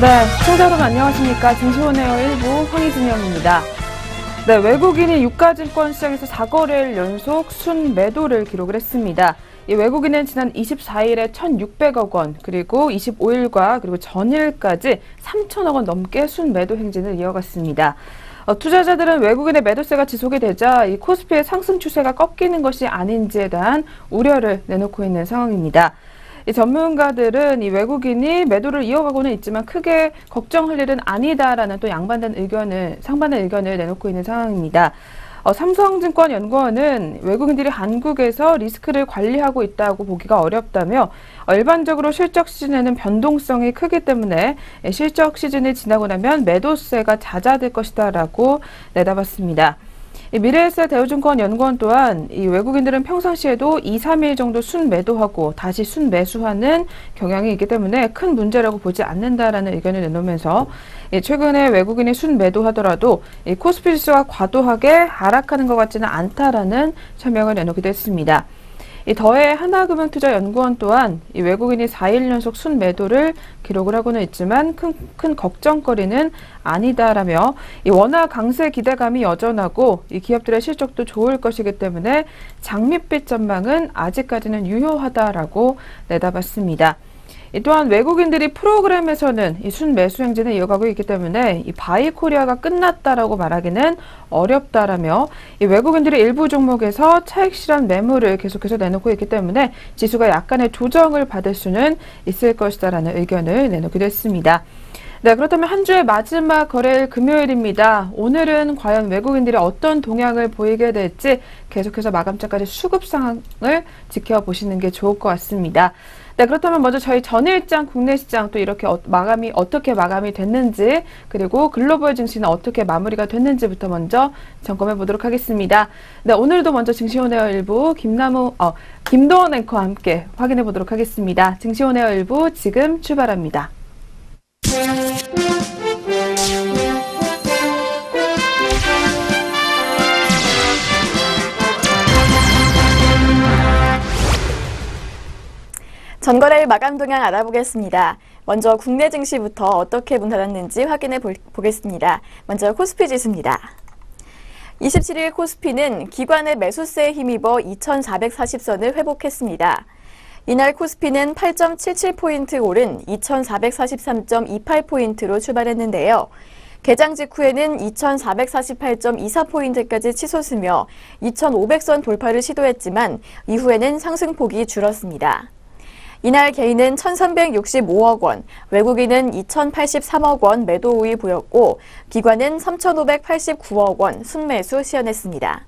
네, 시청자 여러분 안녕하십니까. 증시원에어 1부 황희진영입니다. 네, 외국인이 유가증권 시장에서 4거래일 연속 순매도를 기록을 했습니다. 이 외국인은 지난 24일에 1,600억 원, 그리고 25일과 그리고 전일까지 3,000억 원 넘게 순매도 행진을 이어갔습니다. 투자자들은 외국인의 매도세가 지속이 되자 이 코스피의 상승 추세가 꺾이는 것이 아닌지에 대한 우려를 내놓고 있는 상황입니다. 이 전문가들은 이 외국인이 매도를 이어가고는 있지만 크게 걱정할 일은 아니다라는 또 상반된 의견을 내놓고 있는 상황입니다. 삼성증권 연구원은 외국인들이 한국에서 리스크를 관리하고 있다고 보기가 어렵다며 일반적으로 실적 시즌에는 변동성이 크기 때문에 실적 시즌이 지나고 나면 매도세가 잦아들 것이다라고 내다봤습니다. 미래에셋 대우증권 연구원 또한 이 외국인들은 평상시에도 2, 3일 정도 순매도하고 다시 순매수하는 경향이 있기 때문에 큰 문제라고 보지 않는다라는 의견을 내놓으면서 최근에 외국인이 순매도하더라도 이 코스피 지수가 과도하게 하락하는 것 같지는 않다라는 설명을 내놓기도 했습니다. 더해 하나금융투자연구원 또한 이 외국인이 4일 연속 순매도를 기록을 하고는 있지만 큰 걱정거리는 아니다라며 이 워낙 강세 기대감이 여전하고 이 기업들의 실적도 좋을 것이기 때문에 장밋빛 전망은 아직까지는 유효하다라고 내다봤습니다. 또한 외국인들이 프로그램에서는 이 순매수 행진을 이어가고 있기 때문에 이 바이코리아가 끝났다라고 말하기는 어렵다라며 이 외국인들이 일부 종목에서 차익 실현 매물을 계속해서 내놓고 있기 때문에 지수가 약간의 조정을 받을 수는 있을 것이다라는 의견을 내놓기도 했습니다. 네, 그렇다면 한 주의 마지막 거래일 금요일입니다. 오늘은 과연 외국인들이 어떤 동향을 보이게 될지 계속해서 마감장까지 수급 상황을 지켜보시는 게 좋을 것 같습니다. 네, 그렇다면 먼저 저희 전일장 국내 시장 또 이렇게 어떻게 마감이 됐는지, 그리고 글로벌 증시는 어떻게 마무리가 됐는지부터 먼저 점검해 보도록 하겠습니다. 네, 오늘도 먼저 증시온에어 일부 김도원 앵커와 함께 확인해 보도록 하겠습니다. 증시온에어 일부 지금 출발합니다. 전거래일 마감 동향 알아보겠습니다. 먼저 국내 증시부터 어떻게 문 닫았는지 확인해 보겠습니다. 먼저 코스피 지수입니다. 27일 코스피는 기관의 매수세에 힘입어 2,440선을 회복했습니다. 이날 코스피는 8.77포인트 오른 2,443.28포인트로 출발했는데요. 개장 직후에는 2,448.24포인트까지 치솟으며 2,500선 돌파를 시도했지만 이후에는 상승폭이 줄었습니다. 이날 개인은 1,365억 원, 외국인은 2,083억 원 매도 우위 보였고 기관은 3,589억 원 순매수 시현했습니다.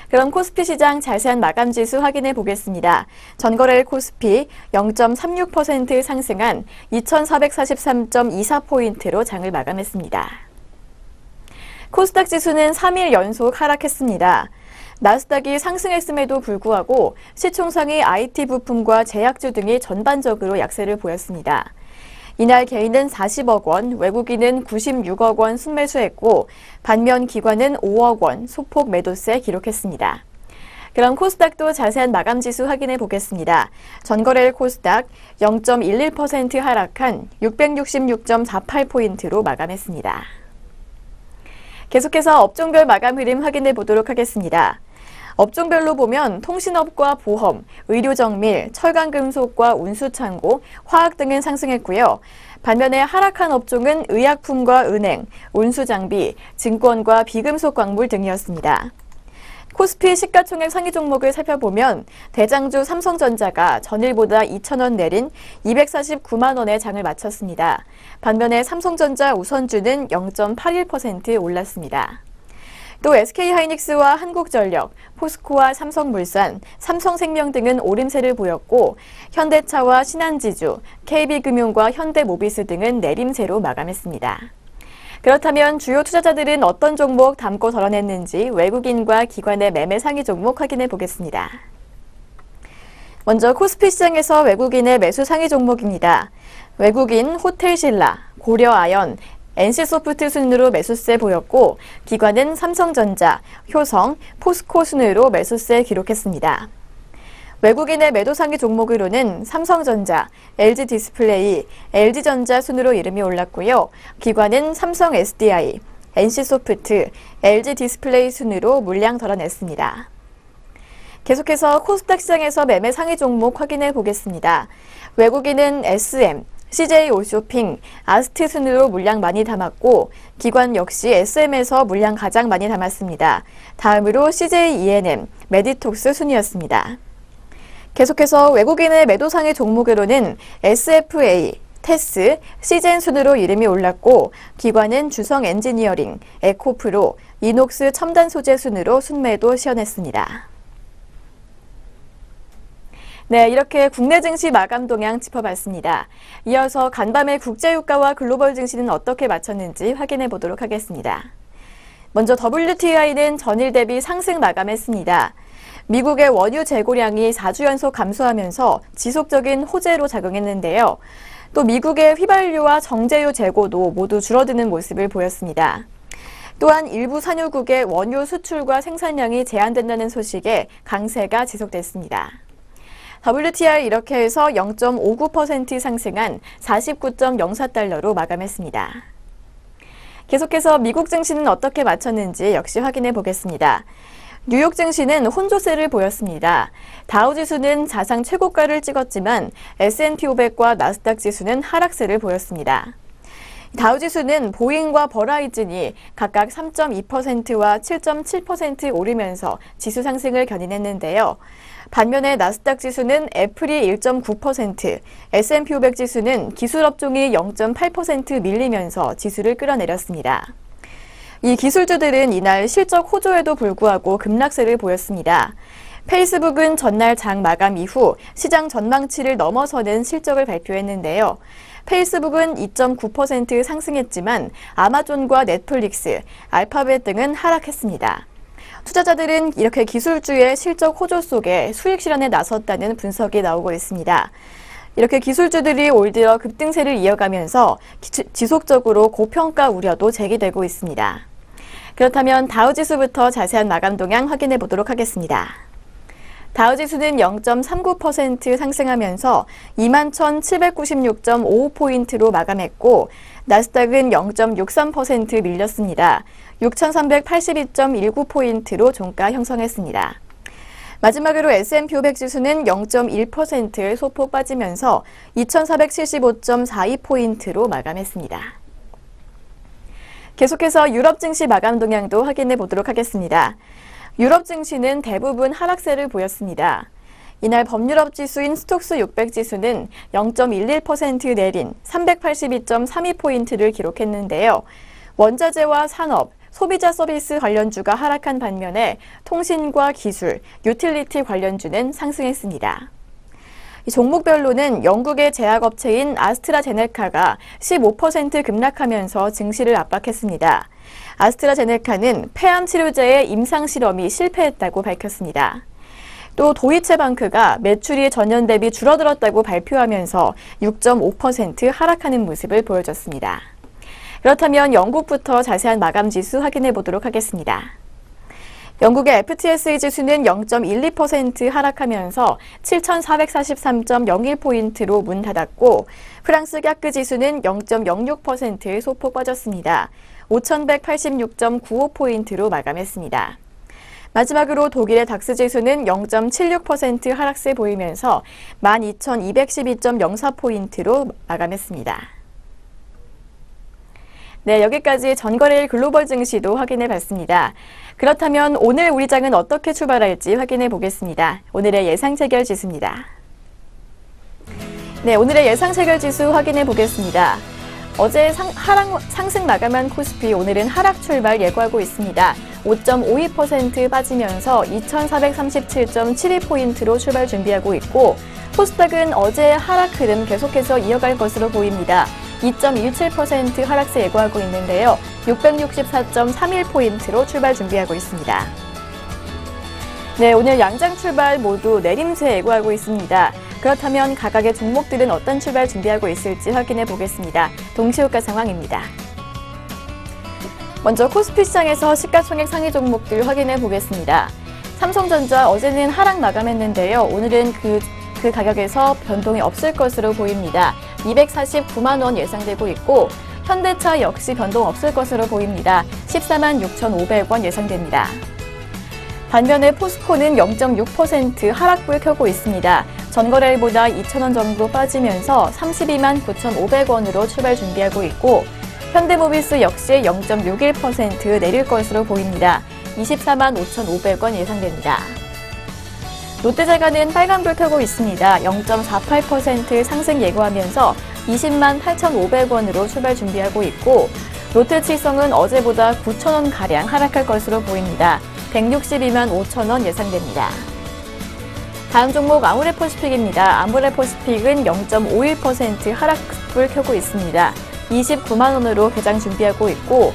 그럼 코스피 시장 자세한 마감 지수 확인해 보겠습니다. 전거래일 코스피 0.36% 상승한 2,443.24포인트로 장을 마감했습니다. 코스닥 지수는 3일 연속 하락했습니다. 나스닥이 상승했음에도 불구하고 시총상위 IT 부품과 제약주 등이 전반적으로 약세를 보였습니다. 이날 개인은 40억 원, 외국인은 96억 원 순매수했고 반면 기관은 5억 원 소폭 매도세 기록했습니다. 그럼 코스닥도 자세한 마감 지수 확인해 보겠습니다. 전거래일 코스닥 0.11% 하락한 666.48포인트로 마감했습니다. 계속해서 업종별 마감 흐름 확인해 보도록 하겠습니다. 업종별로 보면 통신업과 보험, 의료정밀, 철강금속과 운수창고, 화학 등은 상승했고요. 반면에 하락한 업종은 의약품과 은행, 운수장비, 증권과 비금속 광물 등이었습니다. 코스피 시가총액 상위 종목을 살펴보면 대장주 삼성전자가 전일보다 2,000원 내린 249만 원의 장을 마쳤습니다. 반면에 삼성전자 우선주는 0.81% 올랐습니다. 또 SK하이닉스와 한국전력, 포스코와 삼성물산, 삼성생명 등은 오름세를 보였고 현대차와 신한지주, KB금융과 현대모비스 등은 내림세로 마감했습니다. 그렇다면 주요 투자자들은 어떤 종목 담고 덜어냈는지 외국인과 기관의 매매 상위 종목 확인해 보겠습니다. 먼저 코스피 시장에서 외국인의 매수 상위 종목입니다. 외국인 호텔신라, 고려아연, NC소프트 순으로 매수세 보였고 기관은 삼성전자, 효성, 포스코 순으로 매수세 기록했습니다. 외국인의 매도 상위 종목으로는 삼성전자, LG디스플레이, LG전자 순으로 이름이 올랐고요. 기관은 삼성 SDI, NC소프트, LG디스플레이 순으로 물량 덜어냈습니다. 계속해서 코스닥 시장에서 매매 상위 종목 확인해 보겠습니다. 외국인은 SM, CJ 올쇼핑, 아스트 순으로 물량 많이 담았고 기관 역시 SM에서 물량 가장 많이 담았습니다. 다음으로 CJ ENM, 메디톡스 순이었습니다. 계속해서 외국인의 매도 상위 종목으로는 SFA, 테스, 시젠 순으로 이름이 올랐고 기관은 주성 엔지니어링, 에코프로, 이녹스 첨단 소재 순으로 순매도 시연했습니다. 네, 이렇게 국내 증시 마감 동향 짚어봤습니다. 이어서 간밤의 국제유가와 글로벌 증시는 어떻게 맞췄는지 확인해 보도록 하겠습니다. 먼저 WTI는 전일 대비 상승 마감했습니다. 미국의 원유 재고량이 4주 연속 감소하면서 지속적인 호재로 작용했는데요. 또 미국의 휘발유와 정제유 재고도 모두 줄어드는 모습을 보였습니다. 또한 일부 산유국의 원유 수출과 생산량이 제한된다는 소식에 강세가 지속됐습니다. WTI 이렇게 해서 0.59% 상승한 49.04달러로 마감했습니다. 계속해서 미국 증시는 어떻게 맞췄는지 역시 확인해 보겠습니다. 뉴욕 증시는 혼조세를 보였습니다. 다우지수는 자상 최고가를 찍었지만 S&P 500과 나스닥 지수는 하락세를 보였습니다. 다우지수는 보잉과 버라이즌이 각각 3.2%와 7.7% 오르면서 지수 상승을 견인했는데요. 반면에 나스닥 지수는 애플이 1.9%, S&P 500 지수는 기술업종이 0.8% 밀리면서 지수를 끌어내렸습니다. 이 기술주들은 이날 실적 호조에도 불구하고 급락세를 보였습니다. 페이스북은 전날 장 마감 이후 시장 전망치를 넘어서는 실적을 발표했는데요. 페이스북은 2.9% 상승했지만 아마존과 넷플릭스, 알파벳 등은 하락했습니다. 투자자들은 이렇게 기술주의 실적 호조 속에 수익 실현에 나섰다는 분석이 나오고 있습니다. 이렇게 기술주들이 올 들어 급등세를 이어가면서 지속적으로 고평가 우려도 제기되고 있습니다. 그렇다면 다우지수부터 자세한 마감 동향 확인해 보도록 하겠습니다. 다우지수는 0.39% 상승하면서 21,796.55포인트로 마감했고 나스닥은 0.63% 밀렸습니다. 6,382.19포인트로 종가 형성했습니다. 마지막으로 S&P 500 지수는 0.1% 소폭 빠지면서 2,475.42포인트로 마감했습니다. 계속해서 유럽 증시 마감 동향도 확인해 보도록 하겠습니다. 유럽 증시는 대부분 하락세를 보였습니다. 이날 범유럽 지수인 스톡스 600 지수는 0.11% 내린 382.32포인트를 기록했는데요. 원자재와 산업, 소비자 서비스 관련주가 하락한 반면에 통신과 기술, 유틸리티 관련주는 상승했습니다. 종목별로는 영국의 제약업체인 아스트라제네카가 15% 급락하면서 증시를 압박했습니다. 아스트라제네카는 폐암 치료제의 임상실험이 실패했다고 밝혔습니다. 또 도이체방크가 매출이 전년 대비 줄어들었다고 발표하면서 6.5% 하락하는 모습을 보여줬습니다. 그렇다면 영국부터 자세한 마감 지수 확인해 보도록 하겠습니다. 영국의 FTSE 지수는 0.12% 하락하면서 7,443.01포인트로 문 닫았고 프랑스 갸크 지수는 0.06% 소폭 빠졌습니다. 5,186.95포인트로 마감했습니다. 마지막으로 독일의 닥스 지수는 0.76% 하락세 보이면서 12,212.04포인트로 마감했습니다. 네, 여기까지 전거래일 글로벌 증시도 확인해 봤습니다. 그렇다면 오늘 우리 장은 어떻게 출발할지 확인해 보겠습니다. 오늘의 예상 체결 지수입니다. 네, 오늘의 예상 체결 지수 확인해 보겠습니다. 어제 상승 마감한 코스피 오늘은 하락 출발 예고하고 있습니다. 5.52% 빠지면서 2,437.72포인트로 출발 준비하고 있고 코스닥은 어제의 하락 흐름 계속해서 이어갈 것으로 보입니다. 2.17% 하락세 예고하고 있는데요. 664.31포인트로 출발 준비하고 있습니다. 네, 오늘 양장 출발 모두 내림세 예고하고 있습니다. 그렇다면 각각의 종목들은 어떤 출발 준비하고 있을지 확인해 보겠습니다. 동시효과 상황입니다. 먼저 코스피 시장에서 시가총액 상위 종목들 확인해 보겠습니다. 삼성전자 어제는 하락 마감했는데요. 오늘은 그 가격에서 변동이 없을 것으로 보입니다. 249만 원 예상되고 있고 현대차 역시 변동 없을 것으로 보입니다. 14만 6,500원 예상됩니다. 반면에 포스코는 0.6% 하락불 켜고 있습니다. 전거래일보다 2,000원 정도 빠지면서 32만 9,500원으로 출발 준비하고 있고 현대모비스 역시 0.61% 내릴 것으로 보입니다. 24만 5,500원 예상됩니다. 롯데자가는 빨간불 켜고 있습니다. 0.48% 상승 예고하면서 20만 8,500원으로 출발 준비하고 있고 롯데칠성은 어제보다 9,000원가량 하락할 것으로 보입니다. 162만 5,000원 예상됩니다. 다음 종목 아모레퍼시픽입니다. 아모레퍼시픽은 0.51% 하락불 켜고 있습니다. 29만 원으로 개장 준비하고 있고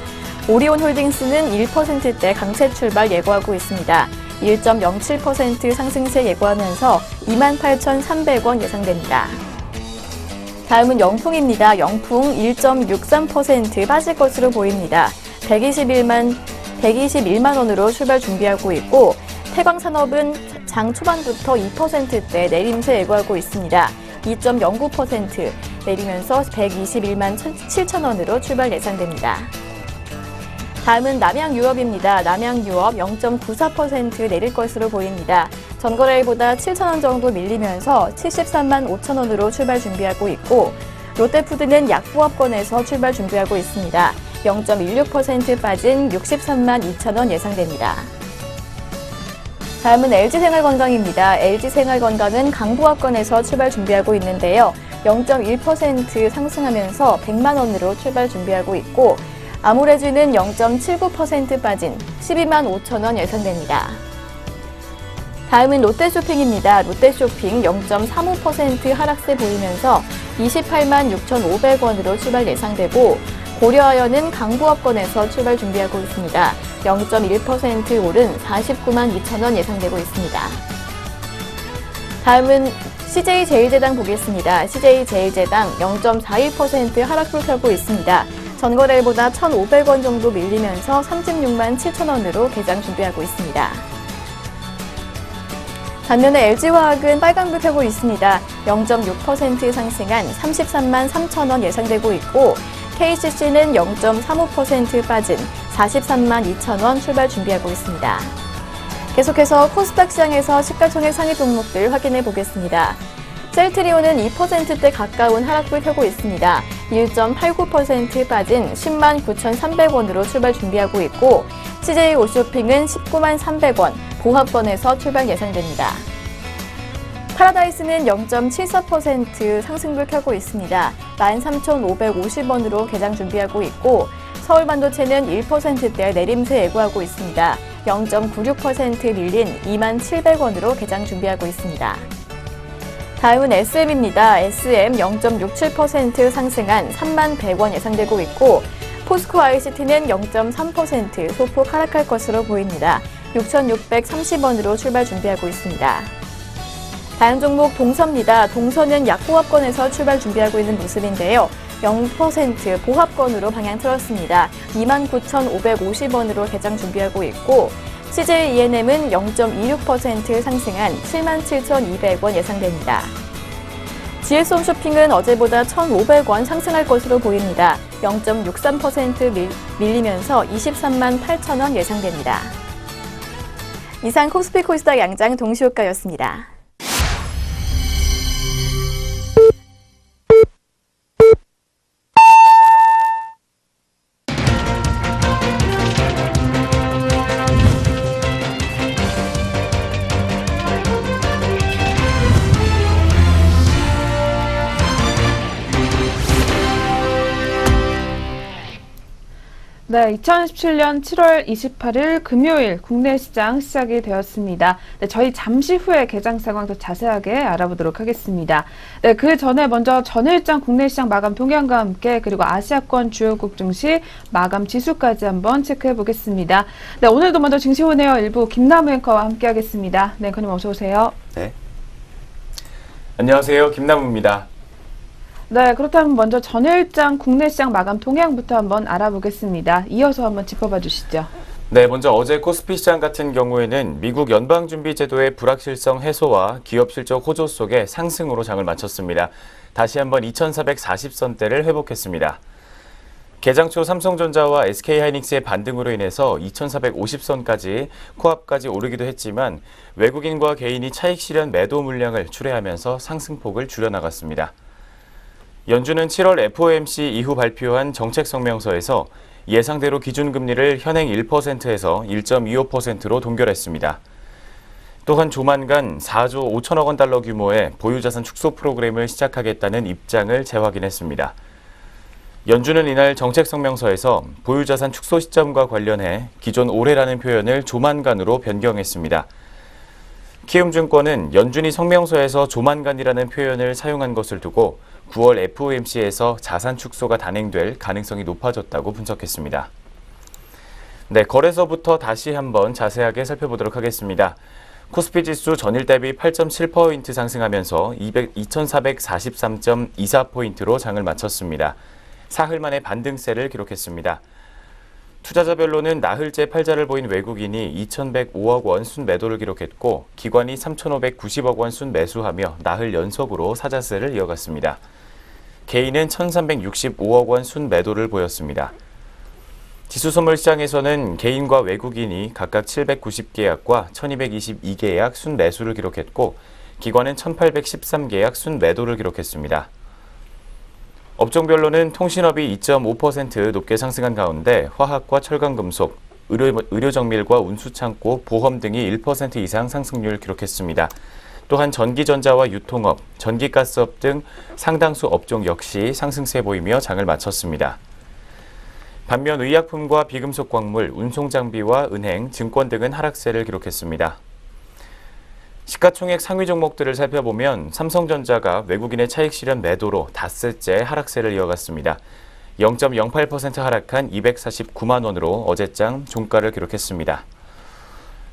오리온홀딩스는 1%대 강세 출발 예고하고 있습니다. 1.07% 상승세 예고하면서 28,300원 예상됩니다. 다음은 영풍입니다. 영풍 1.63% 빠질 것으로 보입니다. 121만 원으로 출발 준비하고 있고 태광산업은 장 초반부터 2%대 내림세 예고하고 있습니다. 2.09% 내리면서 121만 7천 원으로 출발 예상됩니다. 다음은 남양유업입니다. 남양유업 0.94% 내릴 것으로 보입니다. 전거래일보다 7천 원 정도 밀리면서 73만 5천 원으로 출발 준비하고 있고 롯데푸드는 약보합권에서 출발 준비하고 있습니다. 0.16% 빠진 63만 2천 원 예상됩니다. 다음은 LG생활건강입니다. LG생활건강은 강보합권에서 출발 준비하고 있는데요. 0.1% 상승하면서 100만 원으로 출발 준비하고 있고 아모레주는 0.79% 빠진 12만 5천 원 예상됩니다. 다음은 롯데쇼핑입니다. 롯데쇼핑 0.35% 하락세 보이면서 28만 6,500원으로 출발 예상되고 고려아연은 강보합권에서 출발 준비하고 있습니다. 0.1% 오른 49만 2천 원 예상되고 있습니다. 다음은 CJ제일제당 보겠습니다. CJ제일제당 0.41% 하락불 켜고 있습니다. 전거래일보다 1,500원 정도 밀리면서 36만 7천 원으로 개장 준비하고 있습니다. 반면에 LG화학은 빨간불 켜고 있습니다. 0.6% 상승한 33만 3천 원 예상되고 있고 KCC는 0.35% 빠진 43만 2천 원 출발 준비하고 있습니다. 계속해서 코스닥 시장에서 시가총액 상위 종목들 확인해 보겠습니다. 셀트리온은 2%대 가까운 하락불 켜고 있습니다. 1.89% 빠진 10만 9,300원으로 출발 준비하고 있고 CJ오쇼핑은 19만 300원 보합권에서 출발 예상됩니다. 파라다이스는 0.74% 상승불 켜고 있습니다. 13,550원으로 개장 준비하고 있고 서울반도체는 1%대 내림세 예고하고 있습니다. 0.96% 밀린 2만 700원으로 개장 준비하고 있습니다. 다음은 SM입니다. SM 0.67% 상승한 3만 100원 예상되고 있고 포스코 ICT는 0.3% 소폭 하락할 것으로 보입니다. 6,630원으로 출발 준비하고 있습니다. 다음 종목 동서입니다. 동서는 약보합권에서 출발 준비하고 있는 모습인데요. 0% 보합권으로 방향 틀었습니다. 29,550원으로 개장 준비하고 있고 CJ ENM은 0.26% 상승한 77,200원 예상됩니다. GS홈쇼핑은 어제보다 1,500원 상승할 것으로 보입니다. 0.63% 밀리면서 23만 8천 원 예상됩니다. 이상 코스피 코스닥 양장 동시효과였습니다. 네, 2017년 7월 28일 금요일 국내 시장 시작이 되었습니다. 네, 저희 잠시 후에 개장 상황 더 자세하게 알아보도록 하겠습니다. 네, 그 전에 먼저 전일장 국내 시장 마감 동향과 함께 그리고 아시아권 주요국 증시 마감 지수까지 한번 체크해 보겠습니다. 네, 오늘도 먼저 증시호네어 일부 김남우 앵커와 함께 하겠습니다. 네, 앵커님 어서 오세요. 네. 안녕하세요. 김남우입니다. 네, 그렇다면 먼저 전일장 국내 시장 마감 동향부터 한번 알아보겠습니다. 이어서 한번 짚어봐 주시죠. 네, 먼저 어제 코스피 시장 같은 경우에는 미국 연방준비제도의 불확실성 해소와 기업 실적 호조 속에 상승으로 장을 마쳤습니다. 다시 한번 2,440선대를 회복했습니다. 개장 초 삼성전자와 SK하이닉스의 반등으로 인해서 2,450선까지 코앞까지 오르기도 했지만 외국인과 개인이 차익 실현 매도 물량을 출회하면서 상승폭을 줄여나갔습니다. 연준은 7월 FOMC 이후 발표한 정책 성명서에서 예상대로 기준금리를 현행 1%에서 1.25%로 동결했습니다. 또한 조만간 4조 5천억 원 달러 규모의 보유자산 축소 프로그램을 시작하겠다는 입장을 재확인했습니다. 연준은 이날 정책 성명서에서 보유자산 축소 시점과 관련해 기존 올해라는 표현을 조만간으로 변경했습니다. 키움증권은 연준이 성명서에서 조만간이라는 표현을 사용한 것을 두고 9월 FOMC에서 자산 축소가 단행될 가능성이 높아졌다고 분석했습니다. 네, 거래소부터 다시 한번 자세하게 살펴보도록 하겠습니다. 코스피 지수 전일 대비 8.7% 상승하면서 2,443.24포인트로 장을 마쳤습니다. 사흘 만에 반등세를 기록했습니다. 투자자별로는 나흘째 팔자를 보인 외국인이 2,105억 원 순매도를 기록했고 기관이 3,590억 원 순매수하며 나흘 연속으로 사자세를 이어갔습니다. 개인은 1,365억 원 순매도를 보였습니다. 지수선물 시장에서는 개인과 외국인이 각각 790계약과 1,222계약 순매수를 기록했고 기관은 1,813계약 순매도를 기록했습니다. 업종별로는 통신업이 2.5% 높게 상승한 가운데 화학과 철강금속, 의료정밀과 운수창고, 보험 등이 1% 이상 상승률을 기록했습니다. 또한 전기전자와 유통업, 전기가스업 등 상당수 업종 역시 상승세 보이며 장을 마쳤습니다. 반면 의약품과 비금속 광물, 운송장비와 은행, 증권 등은 하락세를 기록했습니다. 시가총액 상위 종목들을 살펴보면 삼성전자가 외국인의 차익 실현 매도로 닷새째 하락세를 이어갔습니다. 0.08% 하락한 249만 원으로 어제장 종가를 기록했습니다.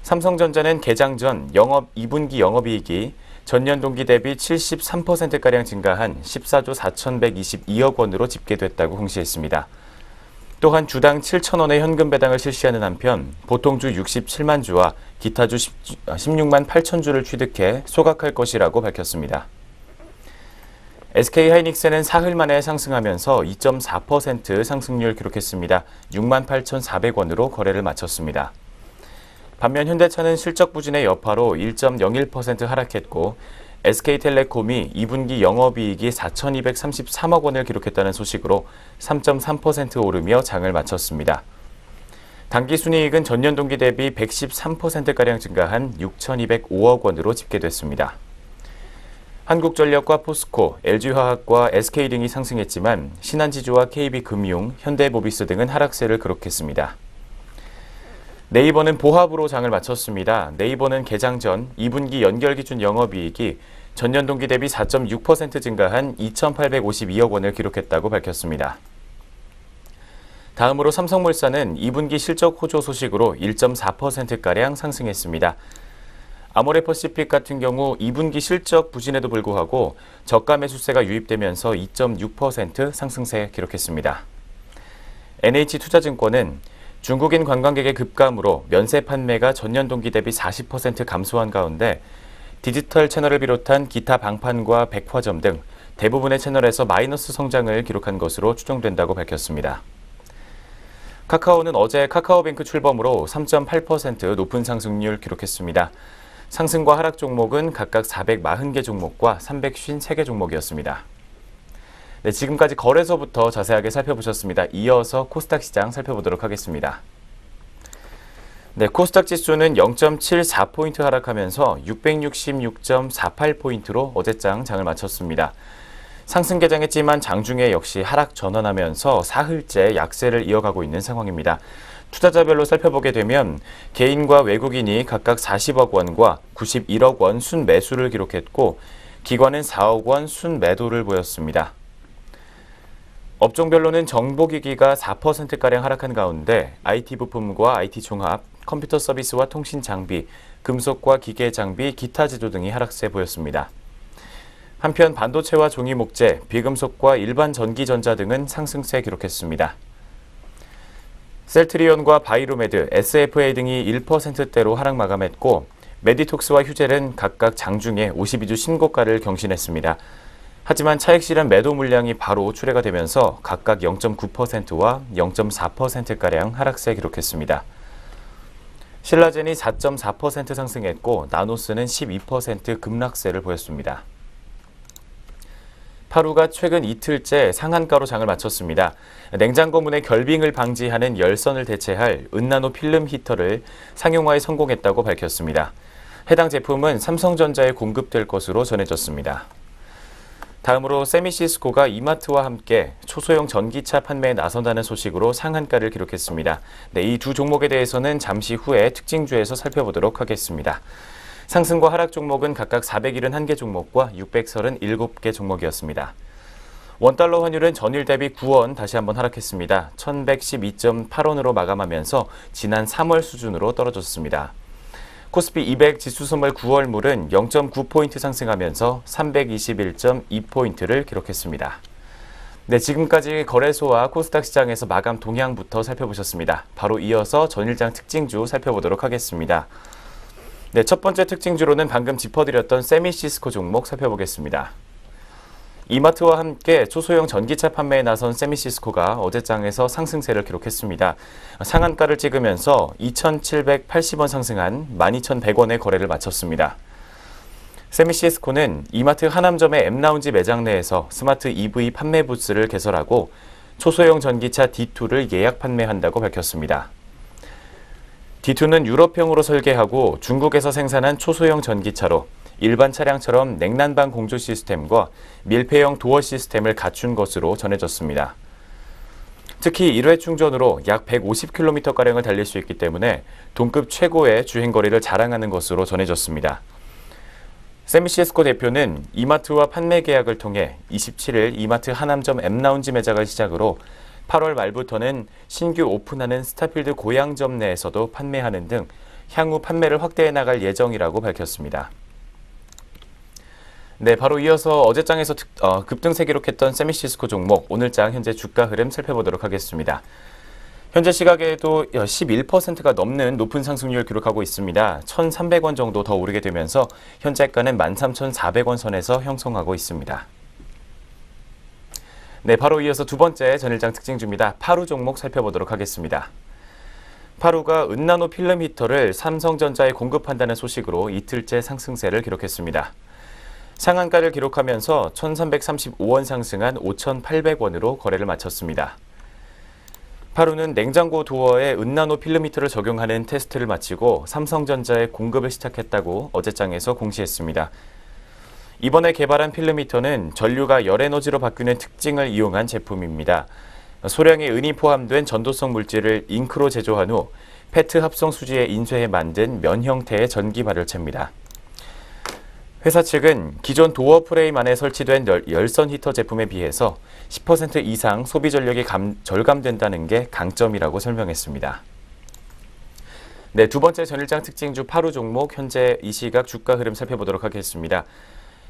삼성전자는 개장 전 2분기 영업이익이 전년 동기 대비 73%가량 증가한 14조 4,122억 원으로 집계됐다고 공시했습니다. 또한 주당 7,000원의 현금 배당을 실시하는 한편 보통주 67만 주와 기타주 16만 8천 주를 취득해 소각할 것이라고 밝혔습니다. SK하이닉스는 사흘 만에 상승하면서 2.4% 상승률 기록했습니다. 6만 8,400원으로 거래를 마쳤습니다. 반면 현대차는 실적 부진의 여파로 1.01% 하락했고 SK텔레콤이 2분기 영업이익이 4,233억 원을 기록했다는 소식으로 3.3% 오르며 장을 마쳤습니다. 당기순이익은 전년 동기 대비 113%가량 증가한 6,205억 원으로 집계됐습니다. 한국전력과 포스코, LG화학과 SK 등이 상승했지만 신한지주와 KB금융, 현대모비스 등은 하락세를 기록했습니다. 네이버는 보합으로 장을 마쳤습니다. 네이버는 개장 전 2분기 연결 기준 영업이익이 전년 동기 대비 4.6% 증가한 2,852억 원을 기록했다고 밝혔습니다. 다음으로 삼성물산은 2분기 실적 호조 소식으로 1.4%가량 상승했습니다. 아모레퍼시픽 같은 경우 2분기 실적 부진에도 불구하고 저가 매수세가 유입되면서 2.6% 상승세 기록했습니다. NH투자증권은 중국인 관광객의 급감으로 면세 판매가 전년 동기 대비 40% 감소한 가운데 디지털 채널을 비롯한 기타 방판과 백화점 등 대부분의 채널에서 마이너스 성장을 기록한 것으로 추정된다고 밝혔습니다. 카카오는 어제 카카오뱅크 출범으로 3.8% 높은 상승률 기록했습니다. 상승과 하락 종목은 각각 440개 종목과 353개 종목이었습니다. 네, 지금까지 거래소부터 자세하게 살펴보셨습니다. 이어서 코스닥 시장 살펴보도록 하겠습니다. 네, 코스닥 지수는 0.74포인트 하락하면서 666.48포인트로 어제장 장을 마쳤습니다. 상승 개장했지만 장중에 역시 하락 전환하면서 사흘째 약세를 이어가고 있는 상황입니다. 투자자별로 살펴보게 되면 개인과 외국인이 각각 40억 원과 91억 원 순매수를 기록했고 기관은 4억 원 순매도를 보였습니다. 업종별로는 정보기기가 4%가량 하락한 가운데 IT 부품과 IT 종합, 컴퓨터 서비스와 통신 장비, 금속과 기계 장비, 기타 제조 등이 하락세 보였습니다. 한편 반도체와 종이 목재, 비금속과 일반 전기전자 등은 상승세 기록했습니다. 셀트리온과 바이로메드, SFA 등이 1%대로 하락 마감했고 메디톡스와 휴젤은 각각 장중에 52주 신고가를 경신했습니다. 하지만 차익 실현 매도 물량이 바로 출회가 되면서 각각 0.9%와 0.4%가량 하락세 기록했습니다. 신라젠이 4.4% 상승했고 나노스는 12% 급락세를 보였습니다. 파루가 최근 이틀째 상한가로 장을 마쳤습니다. 냉장고 문의 결빙을 방지하는 열선을 대체할 은나노 필름 히터를 상용화에 성공했다고 밝혔습니다. 해당 제품은 삼성전자에 공급될 것으로 전해졌습니다. 다음으로 세미시스코가 이마트와 함께 초소형 전기차 판매에 나선다는 소식으로 상한가를 기록했습니다. 이 두 종목에 대해서는 잠시 후에 특징주에서 살펴보도록 하겠습니다. 상승과 하락 종목은 각각 471개 종목과 637개 종목이었습니다. 원달러 환율은 전일 대비 9원 다시 한번 하락했습니다. 1112.8원으로 마감하면서 지난 3월 수준으로 떨어졌습니다. 코스피 200 지수 선물 9월물은 0.9포인트 상승하면서 321.2포인트를 기록했습니다. 네, 지금까지 거래소와 코스닥 시장에서 마감 동향부터 살펴보셨습니다. 바로 이어서 전일장 특징주 살펴보도록 하겠습니다. 네, 첫 번째 특징주로는 방금 짚어드렸던 세미시스코 종목 살펴보겠습니다. 이마트와 함께 초소형 전기차 판매에 나선 세미시스코가 어제장에서 상승세를 기록했습니다. 상한가를 찍으면서 2,780원 상승한 12,100원의 거래를 마쳤습니다. 세미시스코는 이마트 하남점의 엠라운지 매장 내에서 스마트 EV 판매 부스를 개설하고 초소형 전기차 D2를 예약 판매한다고 밝혔습니다. D2는 유럽형으로 설계하고 중국에서 생산한 초소형 전기차로 일반 차량처럼 냉난방 공조 시스템과 밀폐형 도어 시스템을 갖춘 것으로 전해졌습니다. 특히 1회 충전으로 약 150km가량을 달릴 수 있기 때문에 동급 최고의 주행거리를 자랑하는 것으로 전해졌습니다. 세미시스코 대표는 이마트와 판매 계약을 통해 27일 이마트 하남점 엠라운지 매장을 시작으로 8월 말부터는 신규 오픈하는 스타필드 고양점 내에서도 판매하는 등 향후 판매를 확대해 나갈 예정이라고 밝혔습니다. 네, 바로 이어서 어제장에서 급등세 기록했던 세미시스코 종목, 오늘장 현재 주가 흐름 살펴보도록 하겠습니다. 현재 시각에도 11%가 넘는 높은 상승률을 기록하고 있습니다. 1,300원 정도 더 오르게 되면서 현재가는 13,400원 선에서 형성하고 있습니다. 네, 바로 이어서 두 번째 전일장 특징주입니다. 파루 종목 살펴보도록 하겠습니다. 파루가 은나노 필름 히터를 삼성전자에 공급한다는 소식으로 이틀째 상승세를 기록했습니다. 상한가를 기록하면서 1,335원 상승한 5,800원으로 거래를 마쳤습니다. 파루는 냉장고 도어에 은나노 필름 히터를 적용하는 테스트를 마치고 삼성전자에 공급을 시작했다고 어제장에서 공시했습니다. 이번에 개발한 필름 히터는 전류가 열에너지로 바뀌는 특징을 이용한 제품입니다. 소량의 은이 포함된 전도성 물질을 잉크로 제조한 후 페트 합성 수지에 인쇄해 만든 면 형태의 전기 발열체입니다. 회사 측은 기존 도어 프레임 안에 설치된 열선 히터 제품에 비해서 10% 이상 소비 전력이 절감된다는 게 강점이라고 설명했습니다. 네, 두 번째 전일장 특징주 파루 종목 현재 이 시각 주가 흐름 살펴보도록 하겠습니다.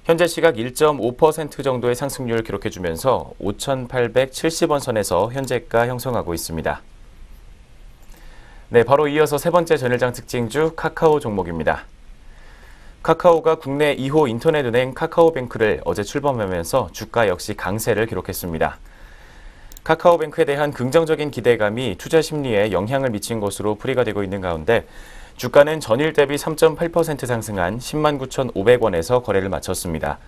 현재 시각 1.5% 정도의 상승률을 기록해주면서 5,870원 선에서 현재가 형성하고 있습니다. 네, 바로 이어서 세 번째 전일장 특징주 카카오 종목입니다. 카카오가 국내 2호 인터넷은행 카카오뱅크를 어제 출범하면서 주가 역시 강세를 기록했습니다. 카카오뱅크에 대한 긍정적인 기대감이 투자 심리에 영향을 미친 것으로 풀이가 되고 있는 가운데 주가는 전일 대비 3.8% 상승한 109,500원에서 거래를 마쳤습니다.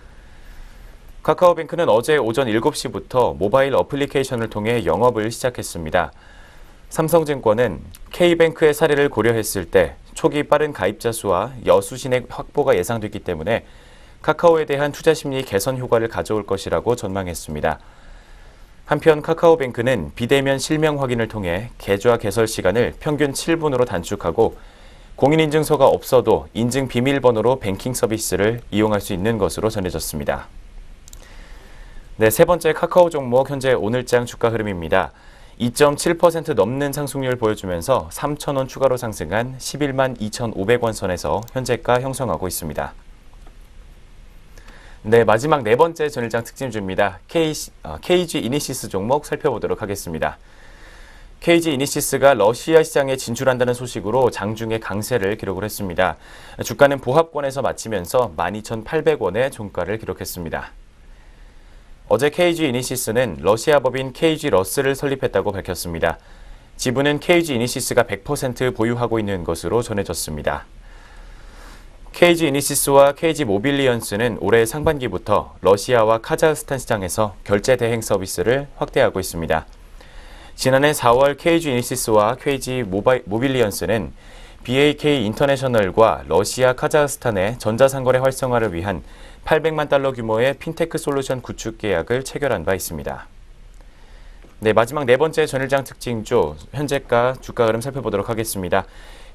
카카오뱅크는 어제 오전 7시부터 모바일 어플리케이션을 통해 영업을 시작했습니다. 삼성증권은 K뱅크의 사례를 고려했을 때 초기 빠른 가입자 수와 여수 신액 확보가 예상됐기 때문에 카카오에 대한 투자 심리 개선 효과를 가져올 것이라고 전망했습니다. 한편 카카오뱅크는 비대면 실명 확인을 통해 계좌 개설 시간을 평균 7분으로 단축하고 공인인증서가 없어도 인증 비밀번호로 뱅킹 서비스를 이용할 수 있는 것으로 전해졌습니다. 네, 세 번째 카카오 종목 현재 오늘장 주가 흐름입니다. 2.7% 넘는 상승률을 보여주면서 3,000원 추가로 상승한 11만 2,500원 선에서 현재가 형성하고 있습니다. 네, 마지막 네 번째 전일장 특징주입니다. KG 이니시스 종목 살펴보도록 하겠습니다. KG 이니시스가 러시아 시장에 진출한다는 소식으로 장중에 강세를 기록을 했습니다. 주가는 보합권에서 마치면서 12,800원의 종가를 기록했습니다. 어제 KG 이니시스는 러시아 법인 KG 러스를 설립했다고 밝혔습니다. 지분은 KG 이니시스가 100% 보유하고 있는 것으로 전해졌습니다. KG 이니시스와 KG 모빌리언스는 올해 상반기부터 러시아와 카자흐스탄 시장에서 결제 대행 서비스를 확대하고 있습니다. 지난해 4월 KG 이니시스와 KG 모빌리언스는 BAK 인터내셔널과 러시아 카자흐스탄의 전자상거래 활성화를 위한 800만 달러 규모의 핀테크 솔루션 구축 계약을 체결한 바 있습니다. 네, 마지막 네 번째 전일장 특징주 현재가 주가 흐름 살펴보도록 하겠습니다.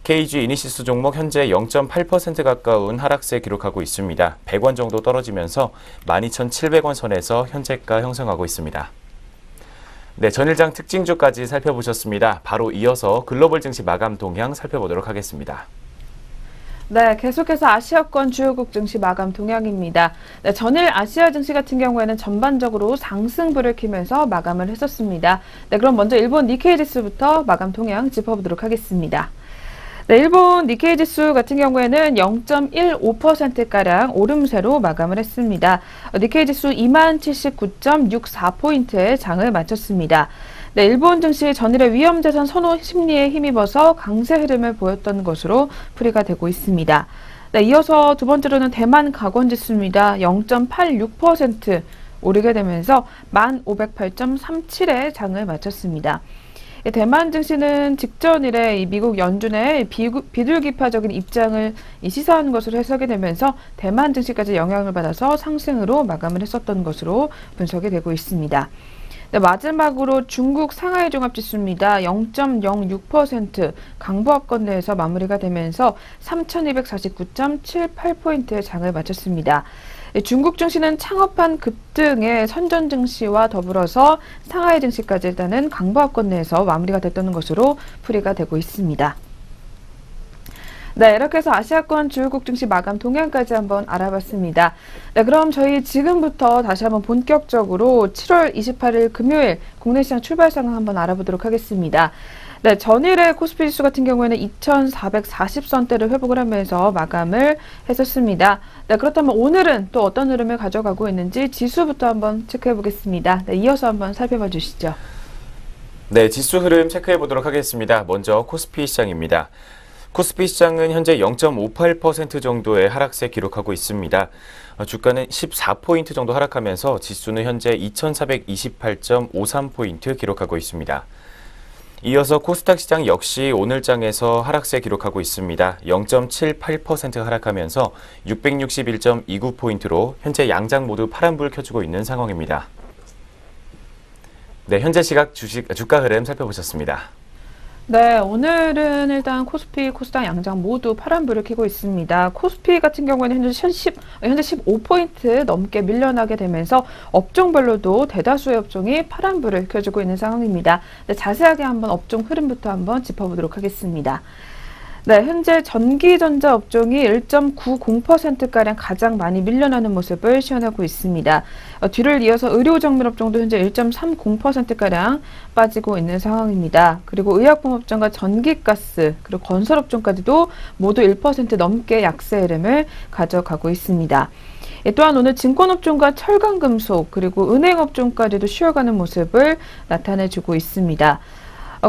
KG 이니시스 종목 현재 0.8% 가까운 하락세 기록하고 있습니다. 100원 정도 떨어지면서 12,700원 선에서 현재가 형성하고 있습니다. 네, 전일장 특징주까지 살펴보셨습니다. 바로 이어서 글로벌 증시 마감 동향 살펴보도록 하겠습니다. 네, 계속해서 아시아권 주요국 증시 마감 동향입니다. 네, 전일 아시아 증시 같은 경우에는 전반적으로 상승불을 켜면서 마감을 했었습니다. 네, 그럼 먼저 일본 니케이 지수부터 마감 동향 짚어보도록 하겠습니다. 네, 일본 니케이 지수 같은 경우에는 0.15%가량 오름세로 마감을 했습니다. 니케이 지수 2079.64포인트의 장을 마쳤습니다. 네, 일본 증시 전일의 위험자산 선호 심리에 힘입어서 강세 흐름을 보였던 것으로 풀이가 되고 있습니다. 네, 이어서 두 번째로는 대만 가권지수입니다. 0.86% 오르게 되면서 1508.37의 장을 마쳤습니다. 대만 증시는 직전일에 미국 연준의 비둘기파적인 입장을 시사한 것으로 해석이 되면서 대만 증시까지 영향을 받아서 상승으로 마감을 했었던 것으로 분석이 되고 있습니다. 네, 마지막으로 중국 상하이 종합지수입니다. 0.06% 강보합권 내에서 마무리가 되면서 3,249.78포인트의 장을 마쳤습니다. 중국 증시는 창업한 급등의 선전 증시와 더불어서 상하이 증시까지 일단은 강보합권 내에서 마무리가 됐던 것으로 풀이가 되고 있습니다. 네, 이렇게 해서 아시아권 주요국 증시 마감 동향까지 한번 알아봤습니다. 네, 그럼 저희 지금부터 다시 한번 본격적으로 7월 28일 금요일 국내 시장 출발 상황 한번 알아보도록 하겠습니다. 네, 전일의 코스피 지수 같은 경우에는 2,440선대를 회복을 하면서 마감을 했었습니다. 네, 그렇다면 오늘은 또 어떤 흐름을 가져가고 있는지 지수부터 한번 체크해 보겠습니다. 네, 이어서 한번 살펴봐 주시죠. 네, 지수 흐름 체크해 보도록 하겠습니다. 먼저 코스피 시장입니다. 코스피 시장은 현재 0.58% 정도의 하락세 기록하고 있습니다. 주가는 14포인트 정도 하락하면서 지수는 현재 2428.53포인트 기록하고 있습니다. 이어서 코스닥 시장 역시 오늘 장에서 하락세 기록하고 있습니다. 0.78% 하락하면서 661.29포인트로 현재 양장 모두 파란불 켜주고 있는 상황입니다. 네, 현재 시각 주가 흐름 살펴보셨습니다. 네, 오늘은 일단 코스피, 코스닥 양장 모두 파란불을 켜고 있습니다. 코스피 같은 경우에는 현재 15포인트 넘게 밀려나게 되면서 업종별로도 대다수의 업종이 파란불을 켜주고 있는 상황입니다. 네, 자세하게 한번 업종 흐름부터 한번 짚어보도록 하겠습니다. 네, 현재 전기전자 업종이 1.90%가량 가장 많이 밀려나는 모습을 시현하고 있습니다. 뒤를 이어서 의료정밀 업종도 현재 1.30%가량 빠지고 있는 상황입니다. 그리고 의약품 업종과 전기가스, 그리고 건설 업종까지도 모두 1% 넘게 약세 흐름을 가져가고 있습니다. 또한 오늘 증권업종과 철강금속, 그리고 은행업종까지도 쉬어가는 모습을 나타내주고 있습니다.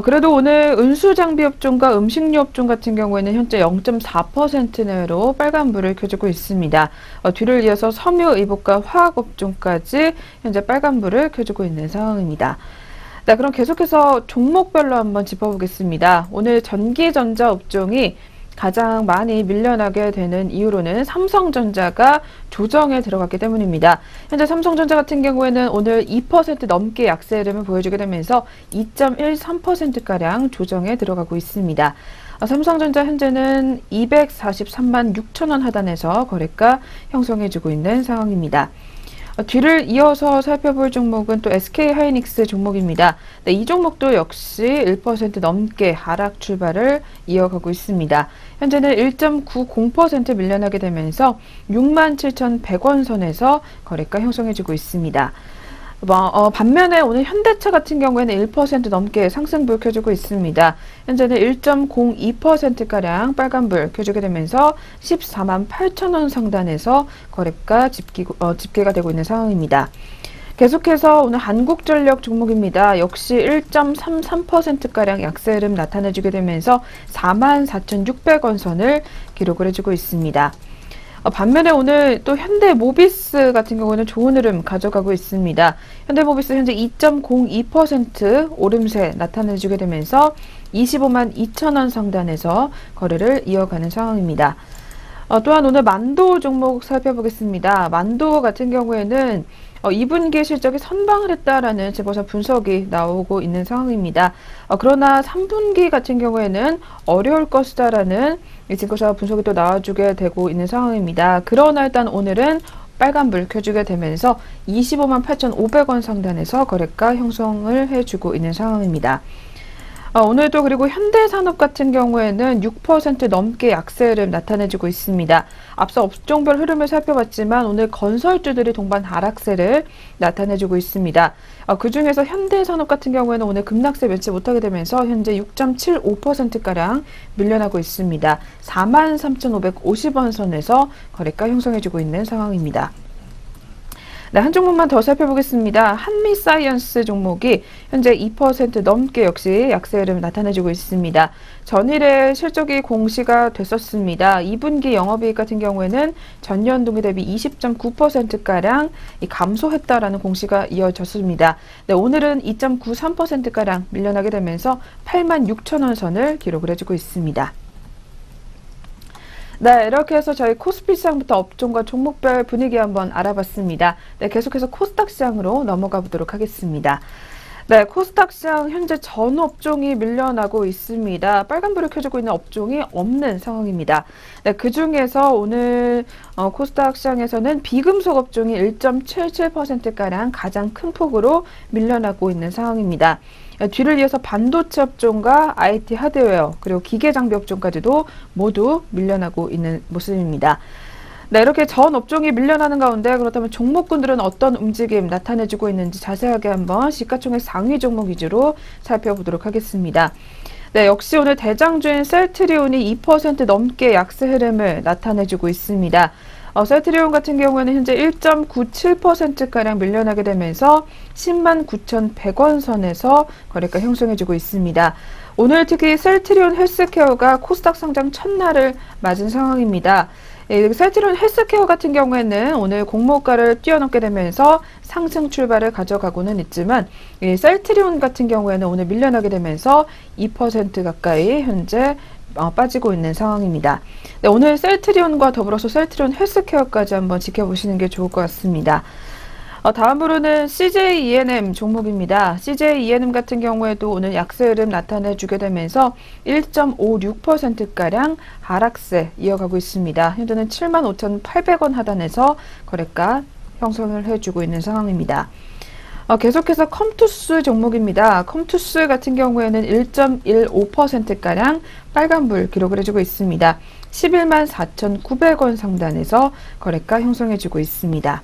그래도 오늘 운수장비 업종과 음식료 업종 같은 경우에는 현재 0.4% 내외로 빨간불을 켜주고 있습니다. 뒤를 이어서 섬유, 의복과 화학 업종까지 현재 빨간불을 켜주고 있는 상황입니다. 네, 그럼 계속해서 종목별로 한번 짚어보겠습니다. 오늘 전기전자 업종이 가장 많이 밀려나게 되는 이유로는 삼성전자가 조정에 들어갔기 때문입니다. 현재 삼성전자 같은 경우에는 오늘 2% 넘게 약세 흐름을 보여주게 되면서 2.13%가량 조정에 들어가고 있습니다. 삼성전자 현재는 243만 6천원 하단에서 거래가 형성해주고 있는 상황입니다. 뒤를 이어서 살펴볼 종목은 또 SK하이닉스 종목입니다. 네, 이 종목도 역시 1% 넘게 하락 출발을 이어가고 있습니다. 현재는 1.90% 밀려나게 되면서 67,100원 선에서 거래가 형성해지고 있습니다. 반면에 오늘 현대차 같은 경우에는 1% 넘게 상승불 켜주고 있습니다. 현재는 1.02%가량 빨간불 켜주게 되면서 14만 8천 원 상단에서 거래가 집계가 되고 있는 상황입니다. 계속해서 오늘 한국전력 종목입니다. 역시 1.33%가량 약세 흐름 나타내주게 되면서 44,600원 선을 기록을 해주고 있습니다. 반면에 오늘 또 현대모비스 같은 경우는 좋은 흐름 가져가고 있습니다. 현대모비스 현재 2.02% 오름세 나타내주게 되면서 25만 2천 원 상단에서 거래를 이어가는 상황입니다. 또한 오늘 만도 종목 살펴보겠습니다. 만도 같은 경우에는 2분기 실적이 선방을 했다라는 재보사 분석이 나오고 있는 상황입니다. 그러나 3분기 같은 경우에는 어려울 것이다라는 재보사 분석이 또 나와주게 되고 있는 상황입니다. 그러나 일단 오늘은 빨간불 켜주게 되면서 25만 8,500원 상단에서 거래가 형성을 해주고 있는 상황입니다. 오늘도 그리고 현대산업 같은 경우에는 6% 넘게 약세 흐름 나타내주고 있습니다. 앞서 업종별 흐름을 살펴봤지만 오늘 건설주들이 동반 하락세를 나타내주고 있습니다. 그중에서 현대산업 같은 경우에는 오늘 급락세 면치 못하게 되면서 현재 6.75%가량 밀려나고 있습니다. 43,550원 선에서 거래가 형성해주고 있는 상황입니다. 네, 한 종목만 더 살펴보겠습니다. 한미사이언스 종목이 현재 2% 넘게 역시 약세 흐름 나타내주고 있습니다. 전일에 실적이 공시가 됐었습니다. 2분기 영업이익 같은 경우에는 전년 동기 대비 20.9%가량 감소했다라는 공시가 이어졌습니다. 네, 오늘은 2.93%가량 밀려나게 되면서 86,000원 선을 기록을 해주고 있습니다. 네, 이렇게 해서 저희 코스피 시장부터 업종과 종목별 분위기 한번 알아봤습니다. 네, 계속해서 코스닥 시장으로 넘어가 보도록 하겠습니다. 네, 코스닥 시장 현재 전 업종이 밀려나고 있습니다. 빨간불을 켜주고 있는 업종이 없는 상황입니다. 네, 그중에서 오늘 코스닥 시장에서는 비금속 업종이 1.77%가량 가장 큰 폭으로 밀려나고 있는 상황입니다. 뒤를 이어서 반도체 업종과 IT 하드웨어 그리고 기계 장비 업종까지도 모두 밀려나고 있는 모습입니다. 네, 이렇게 전 업종이 밀려나는 가운데 그렇다면 종목군들은 어떤 움직임 나타내주고 있는지 자세하게 한번 시가총액 상위 종목 위주로 살펴보도록 하겠습니다. 네, 역시 오늘 대장주인 셀트리온이 2% 넘게 약세 흐름을 나타내주고 있습니다. 셀트리온 같은 경우에는 현재 1.97%가량 밀려나게 되면서 10만 9,100원 선에서 거래가 형성해주고 있습니다. 오늘 특히 셀트리온 헬스케어가 코스닥 상장 첫날을 맞은 상황입니다. 셀트리온 헬스케어 같은 경우에는 오늘 공모가를 뛰어넘게 되면서 상승 출발을 가져가고는 있지만 셀트리온 같은 경우에는 오늘 밀려나게 되면서 2% 가까이 현재 빠지고 있는 상황입니다. 네, 오늘 셀트리온과 더불어서 셀트리온 헬스케어까지 한번 지켜보시는 게 좋을 것 같습니다. 다음으로는 CJ E&M 종목입니다. CJ E&M 같은 경우에도 오늘 약세 흐름 나타내주게 되면서 1.56%가량 하락세 이어가고 있습니다. 현재는 75,800원 하단에서 거래가 형성을 해주고 있는 상황입니다. 계속해서 컴투스 종목입니다. 컴투스 같은 경우에는 1.15%가량 빨간불 기록을 해주고 있습니다. 11만 4,900원 상단에서 거래가 형성해주고 있습니다.